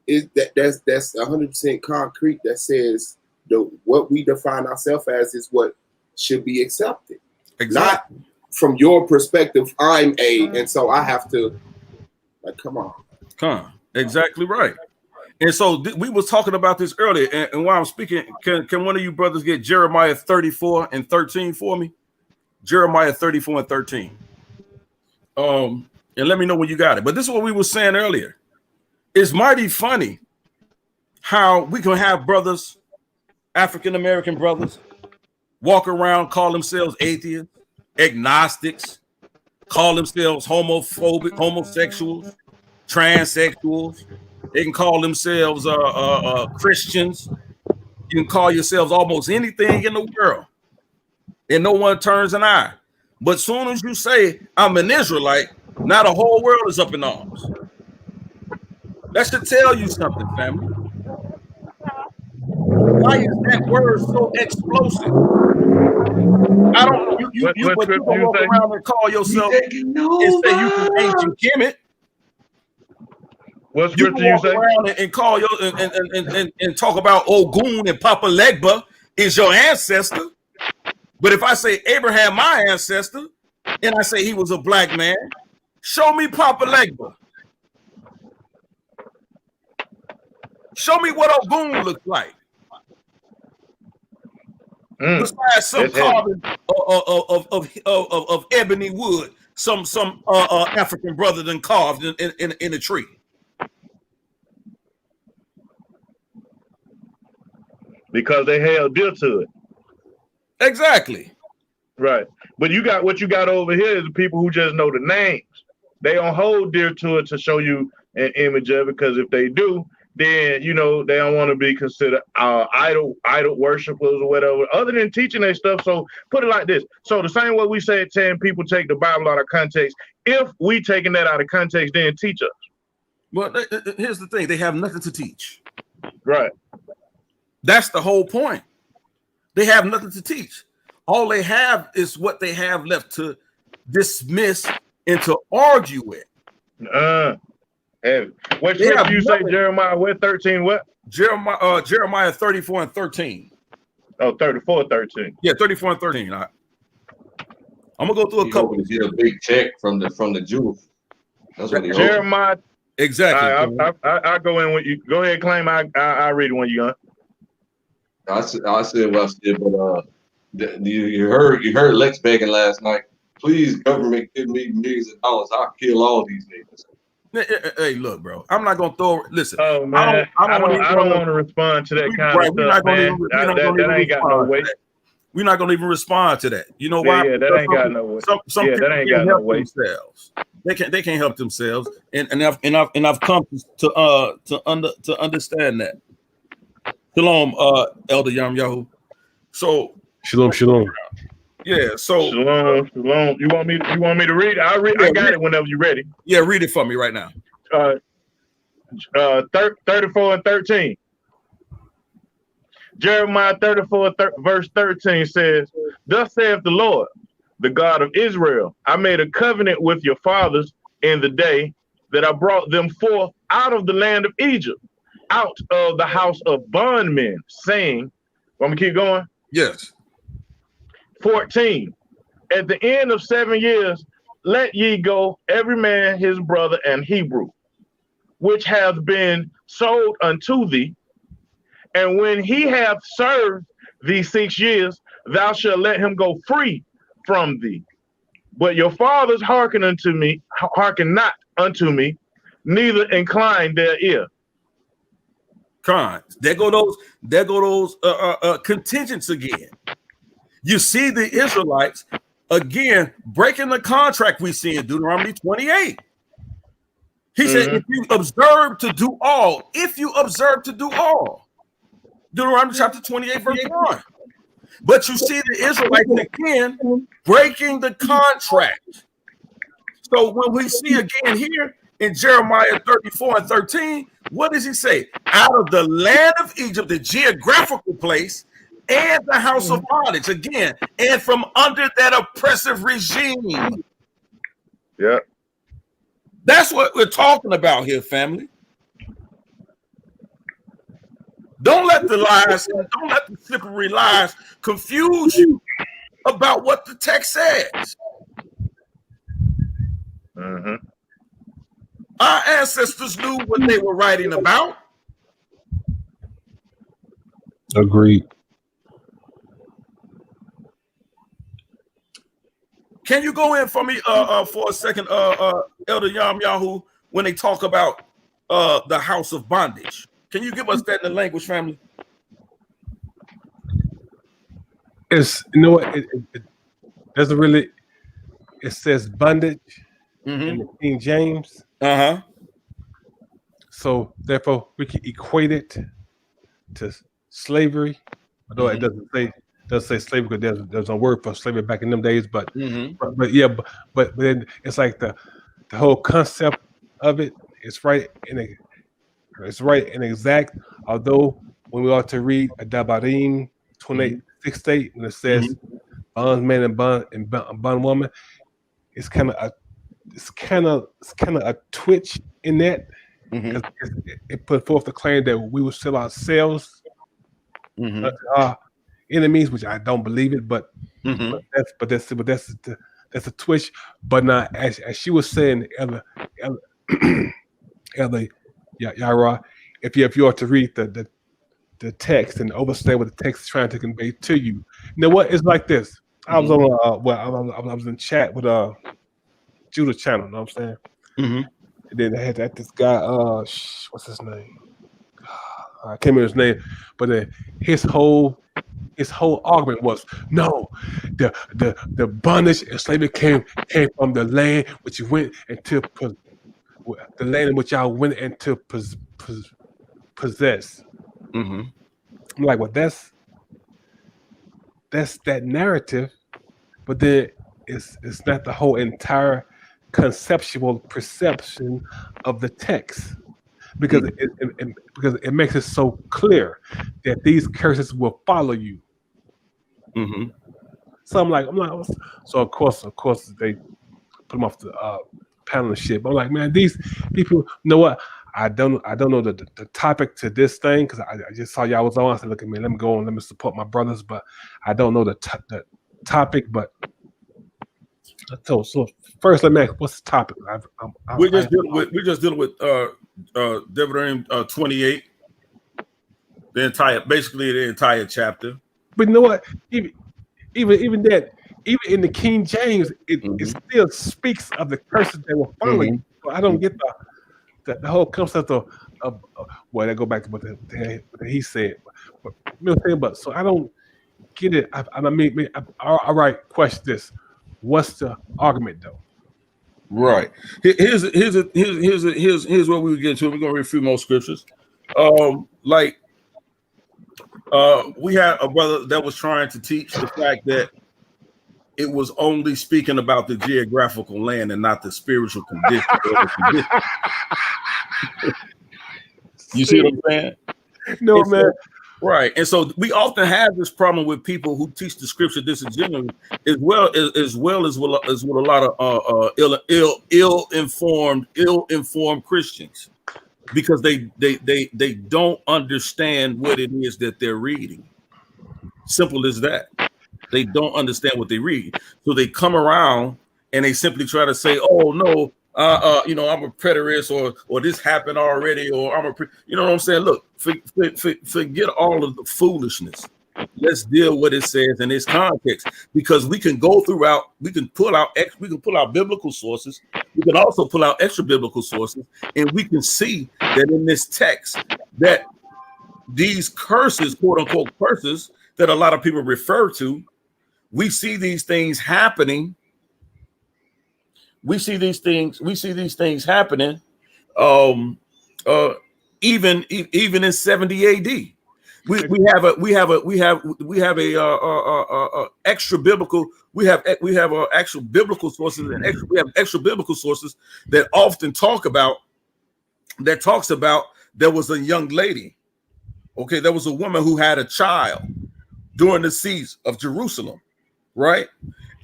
is that's 100% concrete that says what we define ourselves as is what should be accepted. Exactly. Not from your perspective, I'm and so I have to, come on. Exactly right. And so we was talking about this earlier, and while I'm speaking, can one of you brothers get Jeremiah 34 and 13 for me? Jeremiah 34 and 13. And let me know when you got it. But this is what we were saying earlier. It's mighty funny how we can have brothers, African-American brothers, walk around, call themselves atheists, agnostics, call themselves homophobic, homosexuals, transsexuals. They can call themselves Christians. You can call yourselves almost anything in the world, and no one turns an eye. But soon as you say I'm an Israelite, now the whole world is up in arms. That should tell you something, family. Why is that word so explosive? I don't. You gonna walk around and call yourself and say you from ancient Kemet. What scripture you say? Around and call your and talk about Ogun and Papa Legba is your ancestor. But if I say Abraham, my ancestor, and I say he was a black man, show me Papa Legba. Show me what Ogun looks like. Besides some carving of ebony wood, some African brother than carved in a tree. Because they held dear to it. Exactly. Right. But what you got over here is the people who just know the names. They don't hold dear to it to show you an image of it, because if they do, then they don't want to be considered idol worshipers or whatever, other than teaching their stuff. So put it like this. So the same way we say 10 people take the Bible out of context, if we taking that out of context, then teach us. Well, here's the thing. They have nothing to teach. Right. That's the whole point. They have nothing to teach. All they have is what they have left to dismiss and to argue with. What scripture you say, Jeremiah? What 13? What? Jeremiah 34 and 13. Oh, 34 and 13. Yeah, 34 and 13. I'm gonna go through a couple. To get a big check from the Jews. That's what Jeremiah. Exactly. I go in with you. Go ahead, claim. I read it when you got. I said what I said, but you heard Lex begging last night. Please, government, give me millions of dollars. I'll kill all these niggas. Hey, look, bro. I'm not gonna throw. Listen. Oh man, I don't want to respond to that kind of stuff, man. That ain't got no weight. We're not gonna even respond to that. You know why? Yeah, that ain't got no weight. Some people can't help themselves. They can't help themselves, and I've come to understand that. Shalom, Elder Yam Yahu. So Shalom, shalom. Yeah. So shalom. You want me to read? I'll read. Yeah, I got it whenever you're ready. Yeah, read it for me right now. 34 and 13. Jeremiah 34, verse 13 says, "Thus saith the Lord, the God of Israel, I made a covenant with your fathers in the day that I brought them forth out of the land of Egypt, out of the house of bondmen, saying," want me to keep going? Yes. 14, "At the end of 7 years, let ye go every man his brother and Hebrew, which hath been sold unto thee. And when he hath served thee 6 years, thou shalt let him go free from thee. But your fathers hearken not unto me, neither incline their ear." There go those contingents again. You see the Israelites again breaking the contract we see in Deuteronomy 28. He said, if you observe to do all, Deuteronomy chapter 28, verse 1. But you see the Israelites again breaking the contract. So when we see again here in Jeremiah 34 and 13, what does he say? Out of the land of Egypt, the geographical place, and the house of bondage, again, and from under that oppressive regime. Yeah. That's what we're talking about here, family. Don't let the lies, don't let the slippery lies confuse you about what the text says. Our ancestors knew what they were writing about. Agreed. Can you go in for me for a second, Elder Yahoo, when they talk about the house of bondage? Can you give us that in the language, family? It's, you know what, it doesn't really, it says bondage in the King James. So therefore we can equate it to slavery, although it doesn't say slavery because there's a word for slavery back in them days, but but then it's like the whole concept of it is right and exact. Although when we ought to read a Devarim 28:6 when it says bondman and bondwoman, it's kind of a twitch in that. It put forth the claim that we will sell ourselves to our enemies, which I don't believe it, but that's a twitch. But now, as she was saying, Elder Yara, if you are to read the text and understand what the text is trying to convey to you, you know what? It's like this. I was on I was in chat with Judah channel. You know what I'm saying? And then I had this guy, what's his name? I can't remember his name, but his whole argument was no, the bondage and slavery came from the land which you went into, the land in which y'all went into possess. I'm like, well, that's that narrative, but then it's not the whole entire conceptual perception of the text, because it makes it so clear that these curses will follow you. So I'm like, so of course they put them off the panel and shit. But I'm like, man, these people, you know what? I don't know the topic to this thing because I just saw y'all was on. I said, look at me, let me go and let me support my brothers. But I don't know the topic. But so first, let me ask, what's the topic? We're just dealing with Devarim 28, basically the entire chapter. But you know what? Even that, even in the King James, it still speaks of the curses that were following. So I don't get the whole concept of well, that go back to what he said. But you know what I'm saying? But so I don't get it. I mean, all right. Question this: what's the argument though? Right. Here's what we would get to. We're gonna read a few more scriptures. Like We had a brother that was trying to teach the fact that it was only speaking about the geographical land and not the spiritual condition. You see what I'm saying? No, man. So, right. And so we often have this problem with people who teach the scripture disingenuously, as well as with a lot of ill-informed Christians, because they don't understand what it is that they're reading. Simple as that. They don't understand what they read, so they come around and they simply try to say, "Oh no, I'm a preterist, or this happened already, or you know what I'm saying?" Look, forget all of the foolishness. Let's deal with it says in its context, because we can go throughout. We can pull out biblical sources. We can also pull out extra biblical sources, and we can see that in this text that these curses, quote unquote curses, that a lot of people refer to. We see these things happening. We see these things happening. Even in 70 AD, we have extra biblical. We have actual biblical sources, and we have extra biblical sources that often talks about there was a young lady. Okay, there was a woman who had a child during the siege of Jerusalem. Right,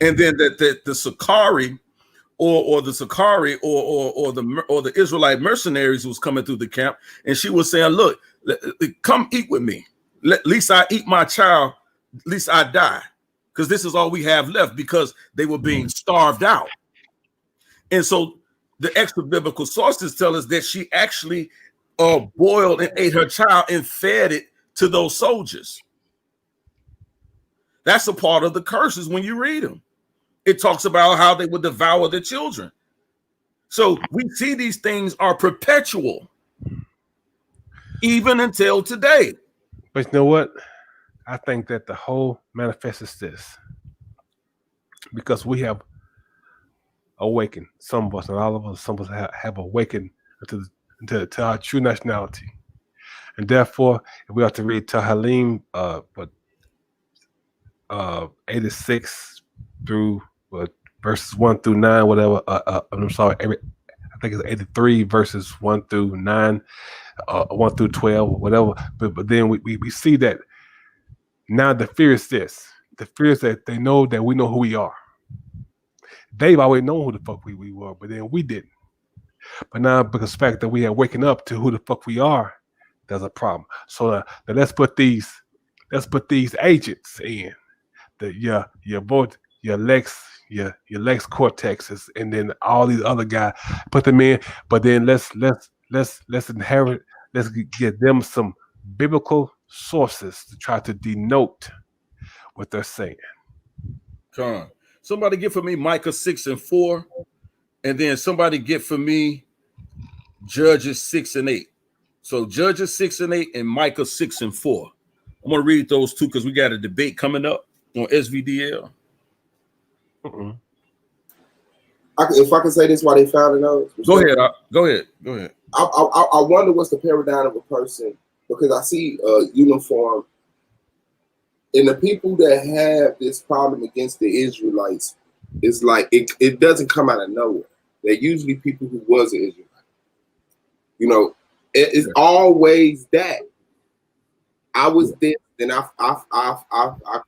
and then the Sakari, or the Israelite mercenaries was coming through the camp, and she was saying, "Look, come eat with me. At least I eat my child. At least I die, because this is all we have left." Because they were being starved out, and so the extra biblical sources tell us that she actually boiled and ate her child and fed it to those soldiers. That's a part of the curses when you read them. It talks about how they would devour their children. So we see these things are perpetual, even until today. But you know what? I think that the whole manifest is this. Because we have awakened, some of us, not all of us, some of us have awakened to our true nationality. And therefore, if we have to read Tehillim, 86 through verses 1 through 9, whatever. I'm sorry, I think it's 83 verses 1 through 9, 1 through 12, whatever. But then we see that now the fear is this. The fear is that they know that we know who we are. They've always known who the fuck we were, but then we didn't. But now, because of the fact that we are waking up to who the fuck we are, there's a problem. So now let's put these agents in. Your Lex Cortexes, and then all these other guys, put them in. But then let's get them some biblical sources to try to denote what they're saying. Come on. Somebody get for me Micah 6:4, and then somebody get for me Judges 6:8. So Judges 6:8 and Micah 6:4. I'm gonna read those two because we got a debate coming up on SVDL. If I can say this while they found it out. Go ahead. I wonder what's the paradigm of a person, because I see uniform, and the people that have this problem against the Israelites, is like it doesn't come out of nowhere. They're usually people who was an Israelite. You know, it's always that. I was this, then I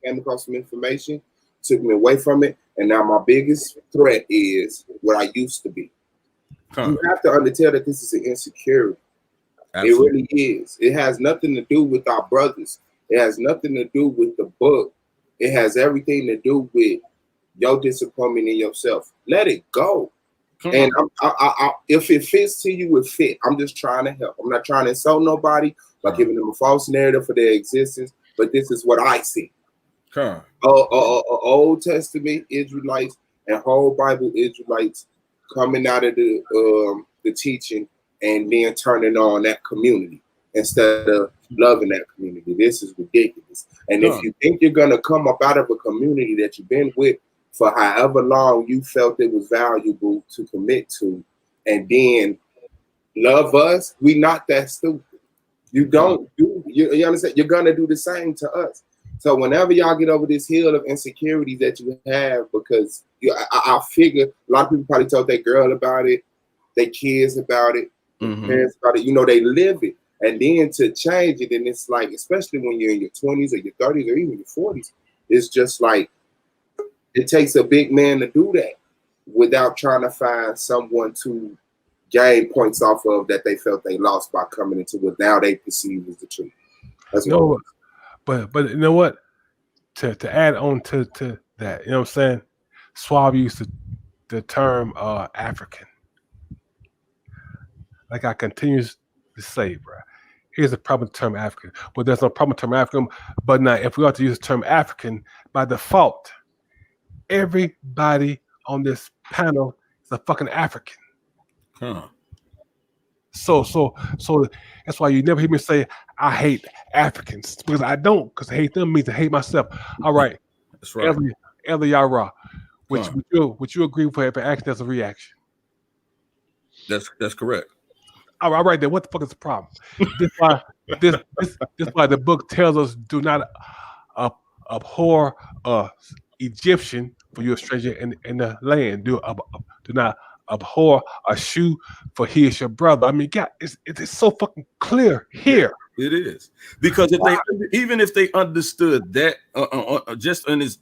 came across some information, took me away from it, and now my biggest threat is what I used to be. You have to understand that this is an insecurity. Absolutely. It really is. It has nothing to do with our brothers. It has nothing to do with the book. It has everything to do with your disappointment in yourself. Let it go. And if it fits to you, it fit. I'm just trying to help. I'm not trying to insult nobody by giving them a false narrative for their existence, but this is what I see. Old Testament Israelites and whole Bible Israelites coming out of the teaching and then turning on that community instead of loving that community. This is ridiculous. And if you think you're gonna come up out of a community that you've been with for however long you felt it was valuable to commit to, and then love us, we not that stupid. You don't do. You understand? You're gonna do the same to us. So whenever y'all get over this hill of insecurities that you have, because I figure a lot of people probably told their girl about it, their kids about it, their parents about it. You know, they live it. And then to change it, and it's like, especially when you're in your 20s or your 30s or even your 40s, it's just like it takes a big man to do that without trying to find someone to gain points off of that they felt they lost by coming into what now they perceive as the truth. That's no, but you know what? To add on to that, you know what I'm saying? Swab used the term African. Like I continues to say, bro. Here's a problem with the term African. Well, there's no problem with the term African, but now if we ought to use the term African, by default, everybody on this panel is a fucking African. Huh. So that's why you never hear me say I hate Africans, because I don't, because I hate them means I hate myself. All right. That's right. Elder Yara, would you agree for if an action there's a reaction? That's correct. All right, then what the fuck is the problem? This why the book tells us do not abhor Egyptian, for you a stranger in the land. Do not abhor a shoe, for he is your brother. I mean, God, it's so fucking clear here. It is, because even if they understood that, just in his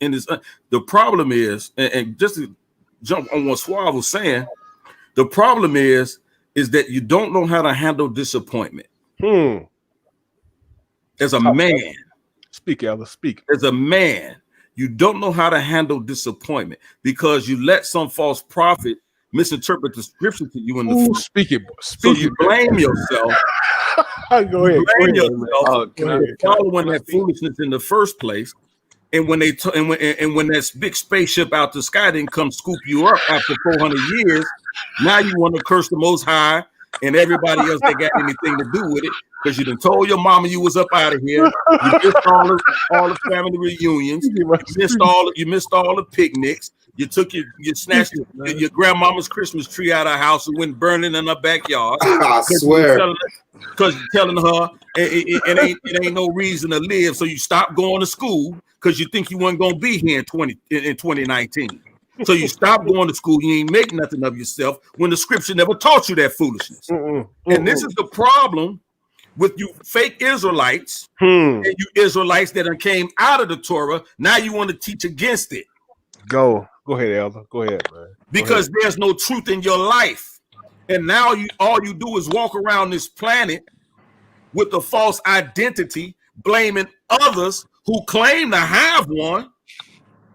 the problem is, and just to jump on what Suave was saying, the problem is that you don't know how to handle disappointment. As a man, speak, Elder, speak. As a man, you don't know how to handle disappointment because you let some false prophet misinterpret the scripture to you in the speak it. So you blame yourself. Go ahead. Blame yourself for following that foolishness in the first place. And when when that big spaceship out the sky didn't come scoop you up after 400 years, now you want to curse the Most High and everybody else that got anything to do with it, because you done told your mama you was up out of here. You missed all the family reunions. You missed all the picnics. You snatched your grandmama's Christmas tree out of her house and went burning in her backyard. I swear. Because you're telling her it ain't no reason to live, so you stop going to school because you think you weren't gonna be here in 2019. So you stop going to school. You ain't make nothing of yourself when the scripture never taught you that foolishness. And this is the problem with you fake Israelites and you Israelites that came out of the Torah. Now you want to teach against it. Go ahead, Elder. Go ahead, man. Because there's no truth in your life. And now all you do is walk around this planet with a false identity, blaming others who claim to have one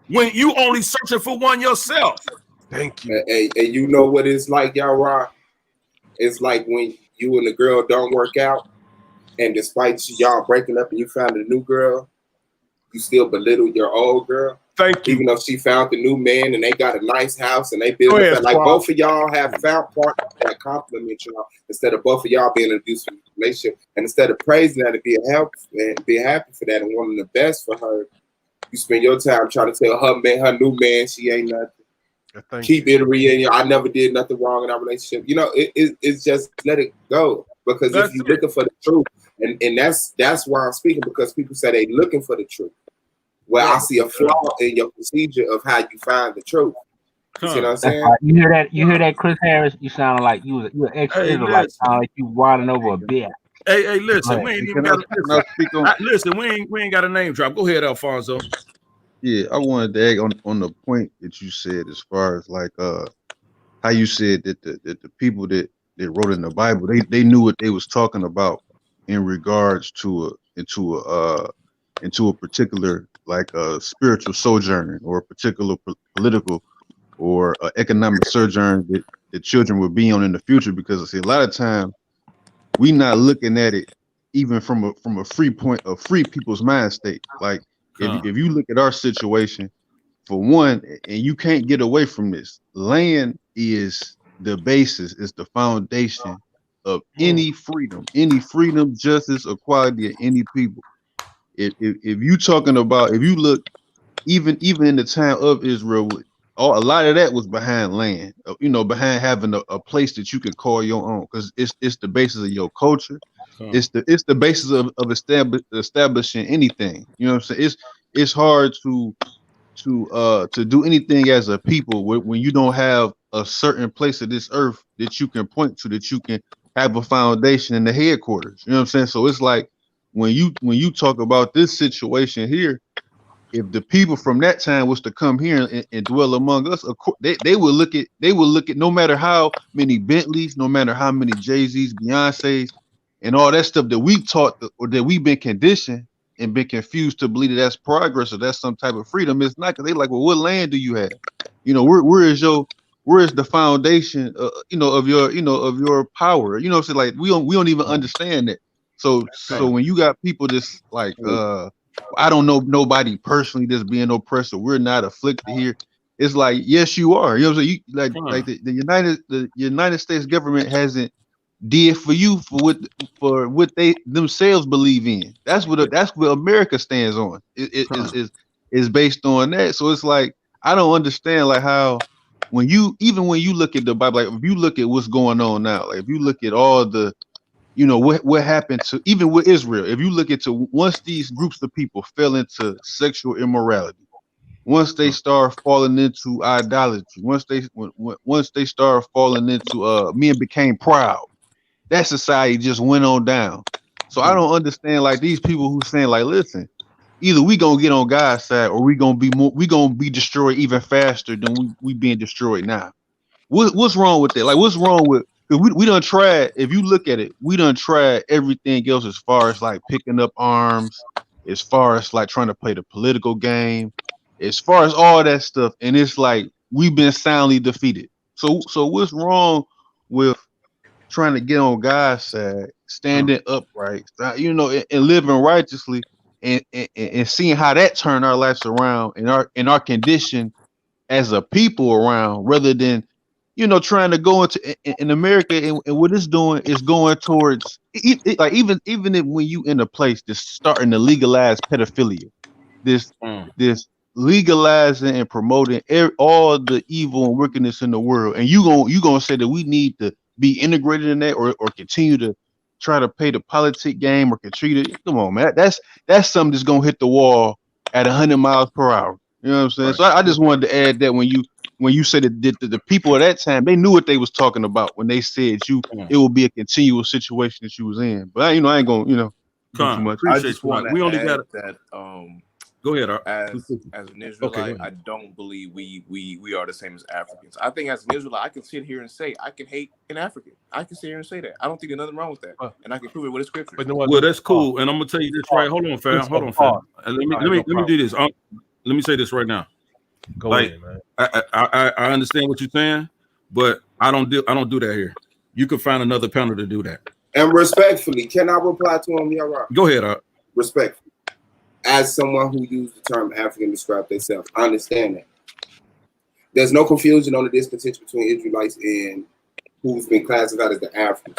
when you only searching for one yourself. Thank you. And you know what it's like, y'all, Ra? It's like when you and the girl don't work out, and despite y'all breaking up and you found a new girl, you still belittle your old girl. Thank you. Even though she found a new man and they got a nice house and they build it, like both of y'all have found partners that compliment y'all instead of both of y'all being in an abusive relationship. And instead of praising that and being happy for that and wanting the best for her, you spend your time trying to tell her new man she ain't nothing. Keep it real. I never did nothing wrong in our relationship. You know, it's just let it go. Because if you're looking for the truth, and that's why I'm speaking, because people say they looking for the truth. Well, I see a flaw in your procedure of how you find the truth. You see what I'm saying? You hear that, Chris Harris? You sound like you an ex-Israelite. Sound like you riding over a bear. Hey, listen, we ain't even got to listen. We ain't got a name drop. Go ahead, Alfonso. Yeah, I wanted to egg on the point that you said as far as like how you said that the people that wrote in the Bible, they knew what they was talking about in regards to into a particular like a spiritual sojourn or a particular political or economic sojourn that the children will be on in the future. Because I see a lot of time we not looking at it even from a free people's mind state. Like if you look at our situation, for one, and you can't get away from this, land is the basis, is the foundation of any freedom, justice, equality of any people. If you talking about, if you look even in the time of Israel, a lot of that was behind land, behind having a place that you could call your own, because it's the basis of your culture, It's the basis of establishing anything. You know what I'm saying? It's hard to do anything as a people when you don't have a certain place of this earth that you can point to, that you can have a foundation in the headquarters. You know what I'm saying? So it's like when you talk about this situation here, if the people from that time was to come here and dwell among us, of course, they would look at no matter how many Bentleys, no matter how many Jay-Z's, Beyonce's, and all that stuff that we taught or that we've been conditioned and been confused to believe that that's progress or that's some type of freedom. It's not, because they like, well, what land do you have? You know, where is the foundation, of your power? You know, so like we don't even understand that. So when you got people that's like, I don't know nobody personally that's being oppressed, or we're not afflicted here. It's like, yes, you are. You know what I'm saying? The United States government hasn't did for you for what they themselves believe in. That's what America stands on. Is based on that. So it's like, I don't understand like how when you look at the Bible, like if you look at what's going on now, like if you look at all the what happened to, even with Israel, if you look into, once these groups of people fell into sexual immorality, once they start falling into idolatry, once they start falling into men became proud, that society just went on down. So I don't understand like these people who saying like, listen, either we gonna get on God's side or we gonna be destroyed even faster than we being destroyed now. What's wrong with that? Like, what's wrong with, because we done tried, if you look at it, we done tried everything else as far as like picking up arms, as far as like trying to play the political game, as far as all that stuff, and it's like we've been soundly defeated. So what's wrong with trying to get on God's side, standing upright, and living righteously, and seeing how that turn our lives around and our condition as a people around, rather than trying to go into in America, and what it's doing is going towards like even if when you in a place that's starting to legalize pedophilia, this legalizing and promoting all the evil and wickedness in the world, and you gonna say that we need to be integrated in that, or continue to try to play the politic game or continue to, come on, man, that's something that's gonna hit the wall at 100 miles per hour. You know what I'm saying? Right. So I just wanted to add that when you said that the people at that time, they knew what they was talking about when they said it will be a continual situation that you was in. But I ain't gonna do too much. I just want to add that go ahead. As an Israelite, I don't believe we are the same as Africans. I think as an Israelite, I can sit here and say I can hate an African. I can sit here and say that. I don't think there's nothing wrong with that, and I can prove it with a scripture. Well, that's cool. And I'm gonna tell you this right. Hold on, fam. Let me do this. Let me say this right now. Go ahead, man. I understand what you're saying, but I don't do that here. You can find another panel to do that. And respectfully, can I reply to him? Y'all right? Go ahead. Respectfully, as someone who used the term African to describe themselves, I understand that. There's no confusion on the discontention between Israelites and who's been classified as the Africans.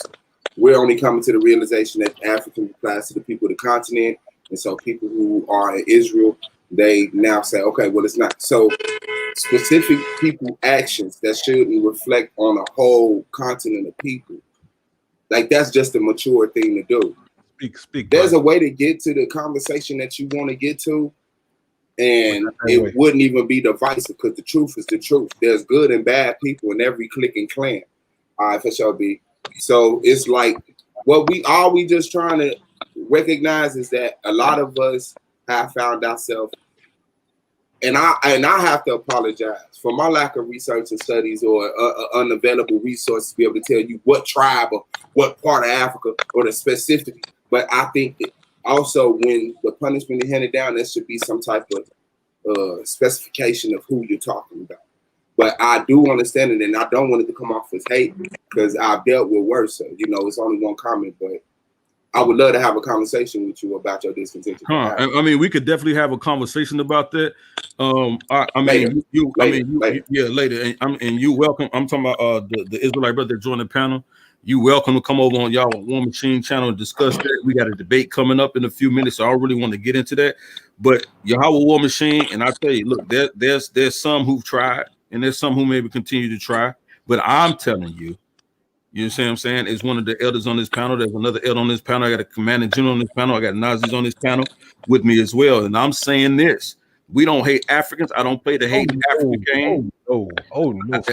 We're only coming to the realization that African applies to the people of the continent, and so people who are in Israel, they now say, okay, well, it's not. So specific people actions that shouldn't reflect on a whole continent of people. Like, that's just a mature thing to do. Speak. There's a way to get to the conversation that you want to get to, and it wouldn't even be divisive, because the truth is the truth. There's good and bad people in every clique and clan. All right, for sure, B. So it's like all we just trying to recognize is that a lot of us have found ourselves, and I have to apologize for my lack of research and studies or unavailable resources to be able to tell you what tribe or what part of Africa or the specific. But I think that also when the punishment is handed down, there should be some type of specification of who you're talking about. But I do understand it, and I don't want it to come off as hate, because I've dealt with worse. So, it's only one comment, but I would love to have a conversation with you about your discontention. I mean, we could definitely have a conversation about that. Later. And you welcome. I'm talking about the Israelite brother that joined the panel. You welcome to come over on y'all War Machine channel and discuss that. We got a debate coming up in a few minutes, so I don't really want to get into that. But Yahweh War Machine, and I tell you, look, there's some who've tried, and there's some who maybe continue to try. But I'm telling you, You see what I'm saying? Is one of the elders on this panel. There's another elder on this panel. I got a commanding general on this panel. I got Nazis on this panel with me as well. And I'm saying this: we don't hate Africans. I don't play the hate African game. No,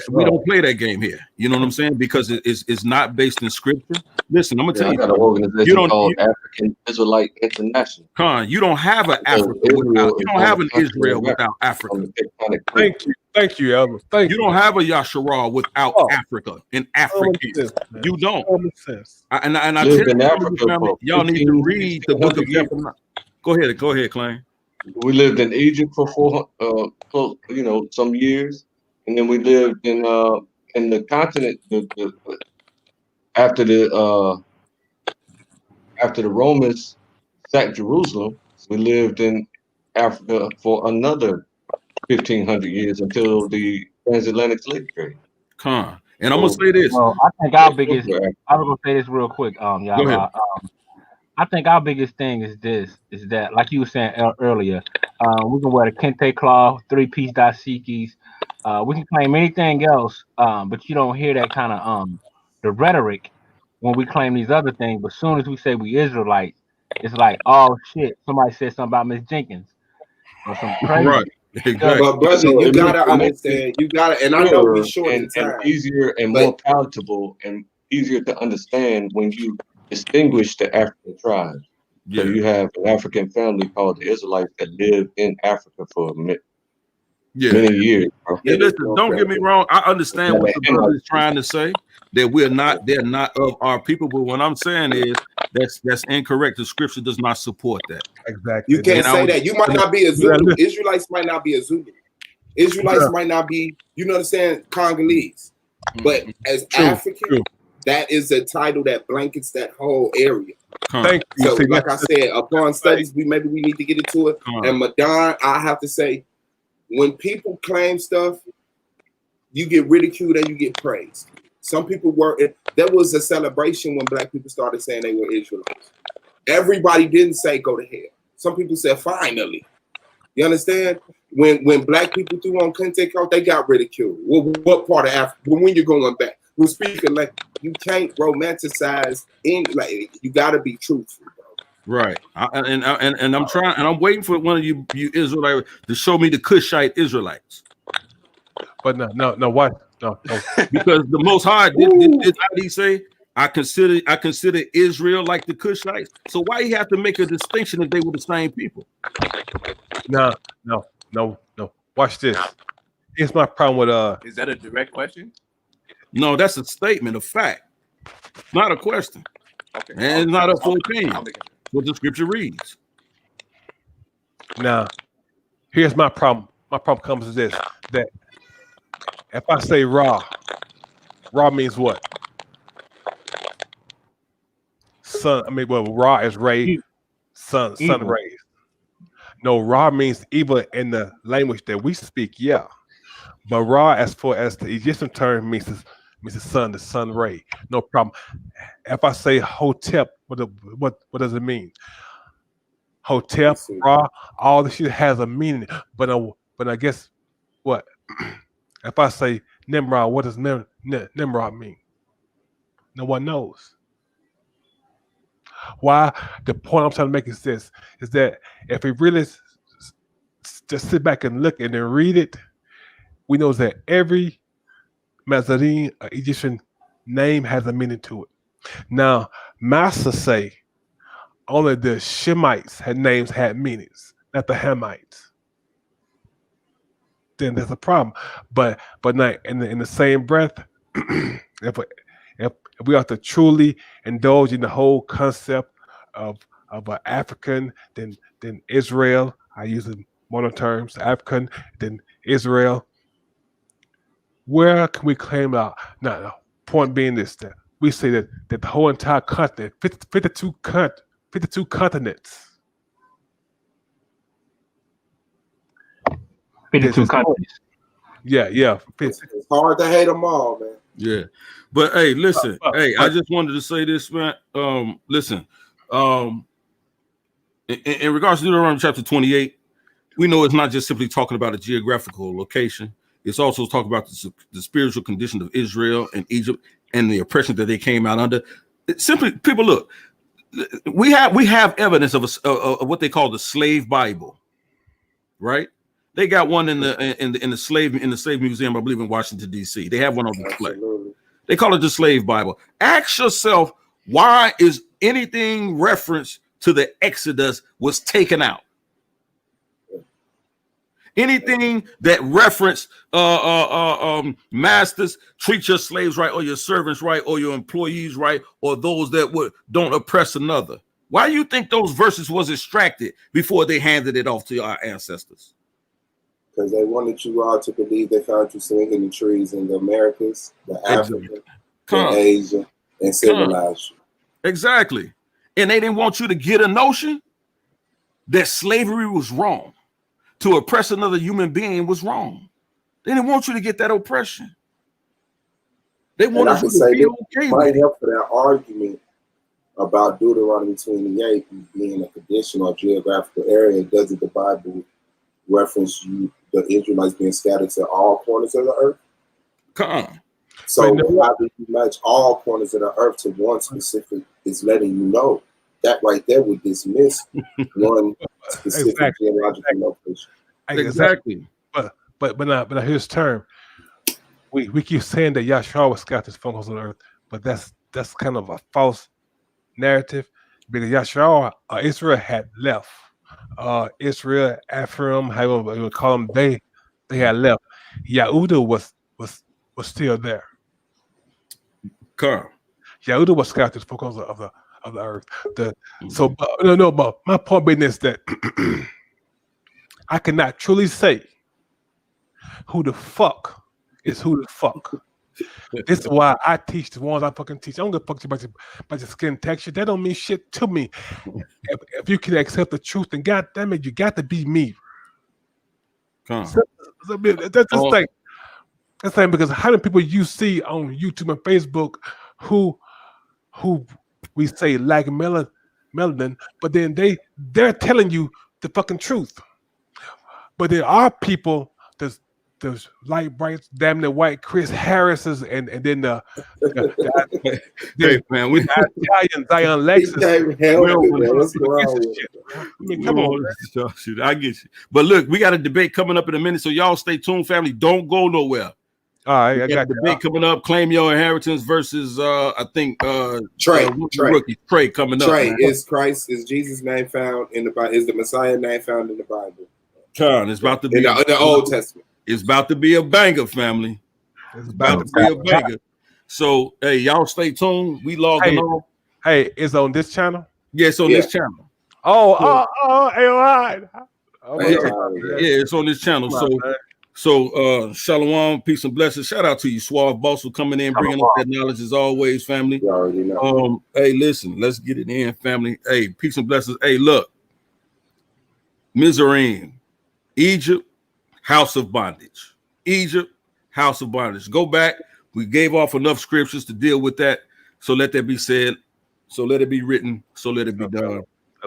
we don't play that game here. You know what I'm saying? Because it's not based in scripture. Listen, I'm gonna tell you. I got an organization called African Israelite International. Khan, you don't have an Africa without. You don't have an Israel without Africa. Thank you, Elder. You don't have a Yasharal without Africa and Africans. You don't. And I tell you, y'all need to read the book of Zephaniah. Go ahead, Klein. We lived in Egypt for some years, and then we lived in the continent. After the Romans sacked Jerusalem, we lived in Africa for another 1,500 years until the transatlantic slave trade. And I'm gonna say this. Well, I think our biggest. I was gonna say this real quick, y'all. I think our biggest thing is that, like you were saying earlier, we can wear the kente cloth, 3-piece dashikis. We can claim anything else, but you don't hear that kind of the rhetoric when we claim these other things. But as soon as we say we Israelites, it's like, oh shit, somebody said something about Miss Jenkins or some crazy. Right. Exactly. But brother, you gotta understand. You gotta, and I know we're short in time. And easier and more palatable and easier to understand when you distinguish the African tribes. So you have an African family called the Israelites that lived in Africa for many years. Yeah, listen, don't get me wrong. I understand what the brother is trying to say. That they're not of our people. But what I'm saying is that's incorrect. The scripture does not support that. Exactly. You can't say that. You might not be a Zulu. Israelites might not be a Zulu. Israelites might not be, you know what I'm saying, Congolese. But as African, that is a title that blankets that whole area. Thank you. So, like I said, upon studies, we need to get into it. And Madon, I have to say, when people claim stuff, you get ridiculed and you get praised. Some people there was a celebration when black people started saying they were Israelites. Everybody didn't say go to hell. Some people said finally. You understand? When black people threw on Kente Cloth, they got ridiculed. What part of Africa? When you're going back, we're speaking like you can't romanticize like you got to be truthful, bro. Right. And I'm trying, and I'm waiting for one of you Israelites to show me the Cushite Israelites. But no, what? No. Because the Most High did how he say, I consider Israel like the Cushites. So why you have to make a distinction if they were the same people? No. Watch this. Here's my problem with Is that a direct question? No, that's a statement of fact, not a question. Okay. And it's not up for opinion. What the scripture reads. Now, here's my problem. My problem comes to this: that if I say Ra means what? Sun. I mean, well, Ra is raised, sun raised. No, Ra means evil in the language that we speak. Yeah, but Ra, as far as the Egyptian term, means the sun ray. No problem. If I say Hotep, what does it mean? Hotep, Ra, all this shit has a meaning. But I guess what? If I say Nimrod, what does Nimrod mean? No one knows. Why? The point I'm trying to make is this: is that if we really just sit back and look and then read it, we know that every Mazarine Egyptian name has a meaning to it. Now, Master say only the Shemites had meanings, not the Hamites. Then there's a problem. But not in the same breath, if we have to truly indulge in the whole concept of an African, then Israel. I use the modern terms, African, then Israel. Where can we claim out? Now, the point being this: that we say that the whole entire continent, 52 continents. 52 countries. Yeah. It's hard to hate them all, man. Yeah, but hey, listen, I just wanted to say this, man. Listen, in regards to Deuteronomy chapter 28, we know it's not just simply talking about a geographical location. It's also talking about the spiritual condition of Israel and Egypt and the oppression that they came out under. Simply, people, look, we have evidence of what they call the slave Bible, right? They got one in the slave museum, I believe, in Washington D.C. They have one on display. Absolutely. They call it the slave Bible. Ask yourself, why is anything reference to the Exodus was taken out? Anything that reference masters, treat your slaves right, or your servants right, or your employees right, or those that don't oppress another. Why do you think those verses was extracted before they handed it off to our ancestors? Because they wanted you all to believe they found you swinging in the trees in the Americas, the Africa, the Asia, and civilized you. Exactly. And they didn't want you to get a notion that slavery was wrong. To oppress another human being was wrong. They didn't want you to get that oppression. They wanted you to be okay with it. Might help for that argument about Deuteronomy 28 being a conditional or geographical area. Doesn't the Bible reference the Israelites being scattered to all corners of the earth? So how do you match all corners of the earth to one specific? Is letting you know that right there would dismiss one specific geological location. Exactly. But now here's the term. We keep saying that Yahshua was scattered to fungos on the earth, but that's kind of a false narrative, because Yahshua, Israel had left. Israel, Ephraim, however you would call them, they had left. Yehuda was still there. Yehuda was scattered to fungos of the earth. But my point being is that I cannot truly say who the fuck is who the fuck. This is why I teach the ones I fucking teach. I don't give a fuck about your skin texture. That don't mean shit to me. If you can accept the truth, then goddamn it, you got to be me. That's the thing. That's the thing, because how many people you see on YouTube and Facebook who we say like melanin, but then they're telling you the fucking truth. But there are people, there's light brights, damn near white Chris Harris's, and then the hey man, we Italian Zion Lexus. Come on, I get you. But look, we got a debate coming up in a minute, so y'all stay tuned, family. Don't go nowhere. All right, I got a debate coming up. Claim your inheritance versus I think Trey coming up. Trey, is Jesus' name found in the Bible? Is the Messiah name found in the Bible? It's about to be in the Old Testament. It's about to be a banger, family. It's about to be a banger. So hey, y'all stay tuned. We logging on. Hey, it's on this channel? Yes, on this channel. All right. It's on this channel. So shalom, peace and blessings. Shout out to you, Suave Boss, for coming in, bringing up that knowledge as always, family. You already know. Hey, listen, let's get it in, family. Hey, peace and blessings. Hey, look, Devarim, Egypt, house of bondage. Egypt, house of bondage. Go back. We gave off enough scriptures to deal with that. So let that be said. So let it be written. So let it be done.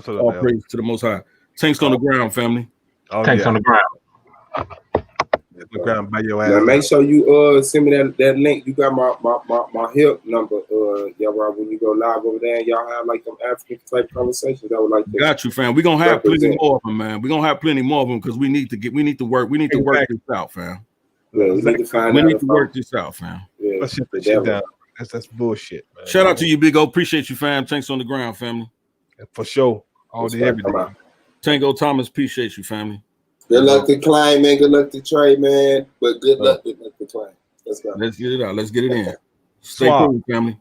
All praise to the Most High. Tanks on the ground, family. Tanks on the ground. The ground by your ass. Now make sure you send me that link. You got my help number. Y'all when you go live over there, and y'all have like them African type conversations. I would like to. Got you, fam. We're gonna have plenty more of them, man. We're gonna have plenty more of them because we need to work this out, fam. Yeah, we need to work this out, fam. Yeah, let's shut that shit down. That's bullshit, man. Shout out to you, Big O. Appreciate you, fam. Tanks on the ground, family. For sure. All day, every day. Tango Thomas, appreciate you, family. Good luck to Klein, man. Good luck to Trey, man. But good luck to Klein. Let's go. Let's get it out. Let's get it in. Stay cool, family.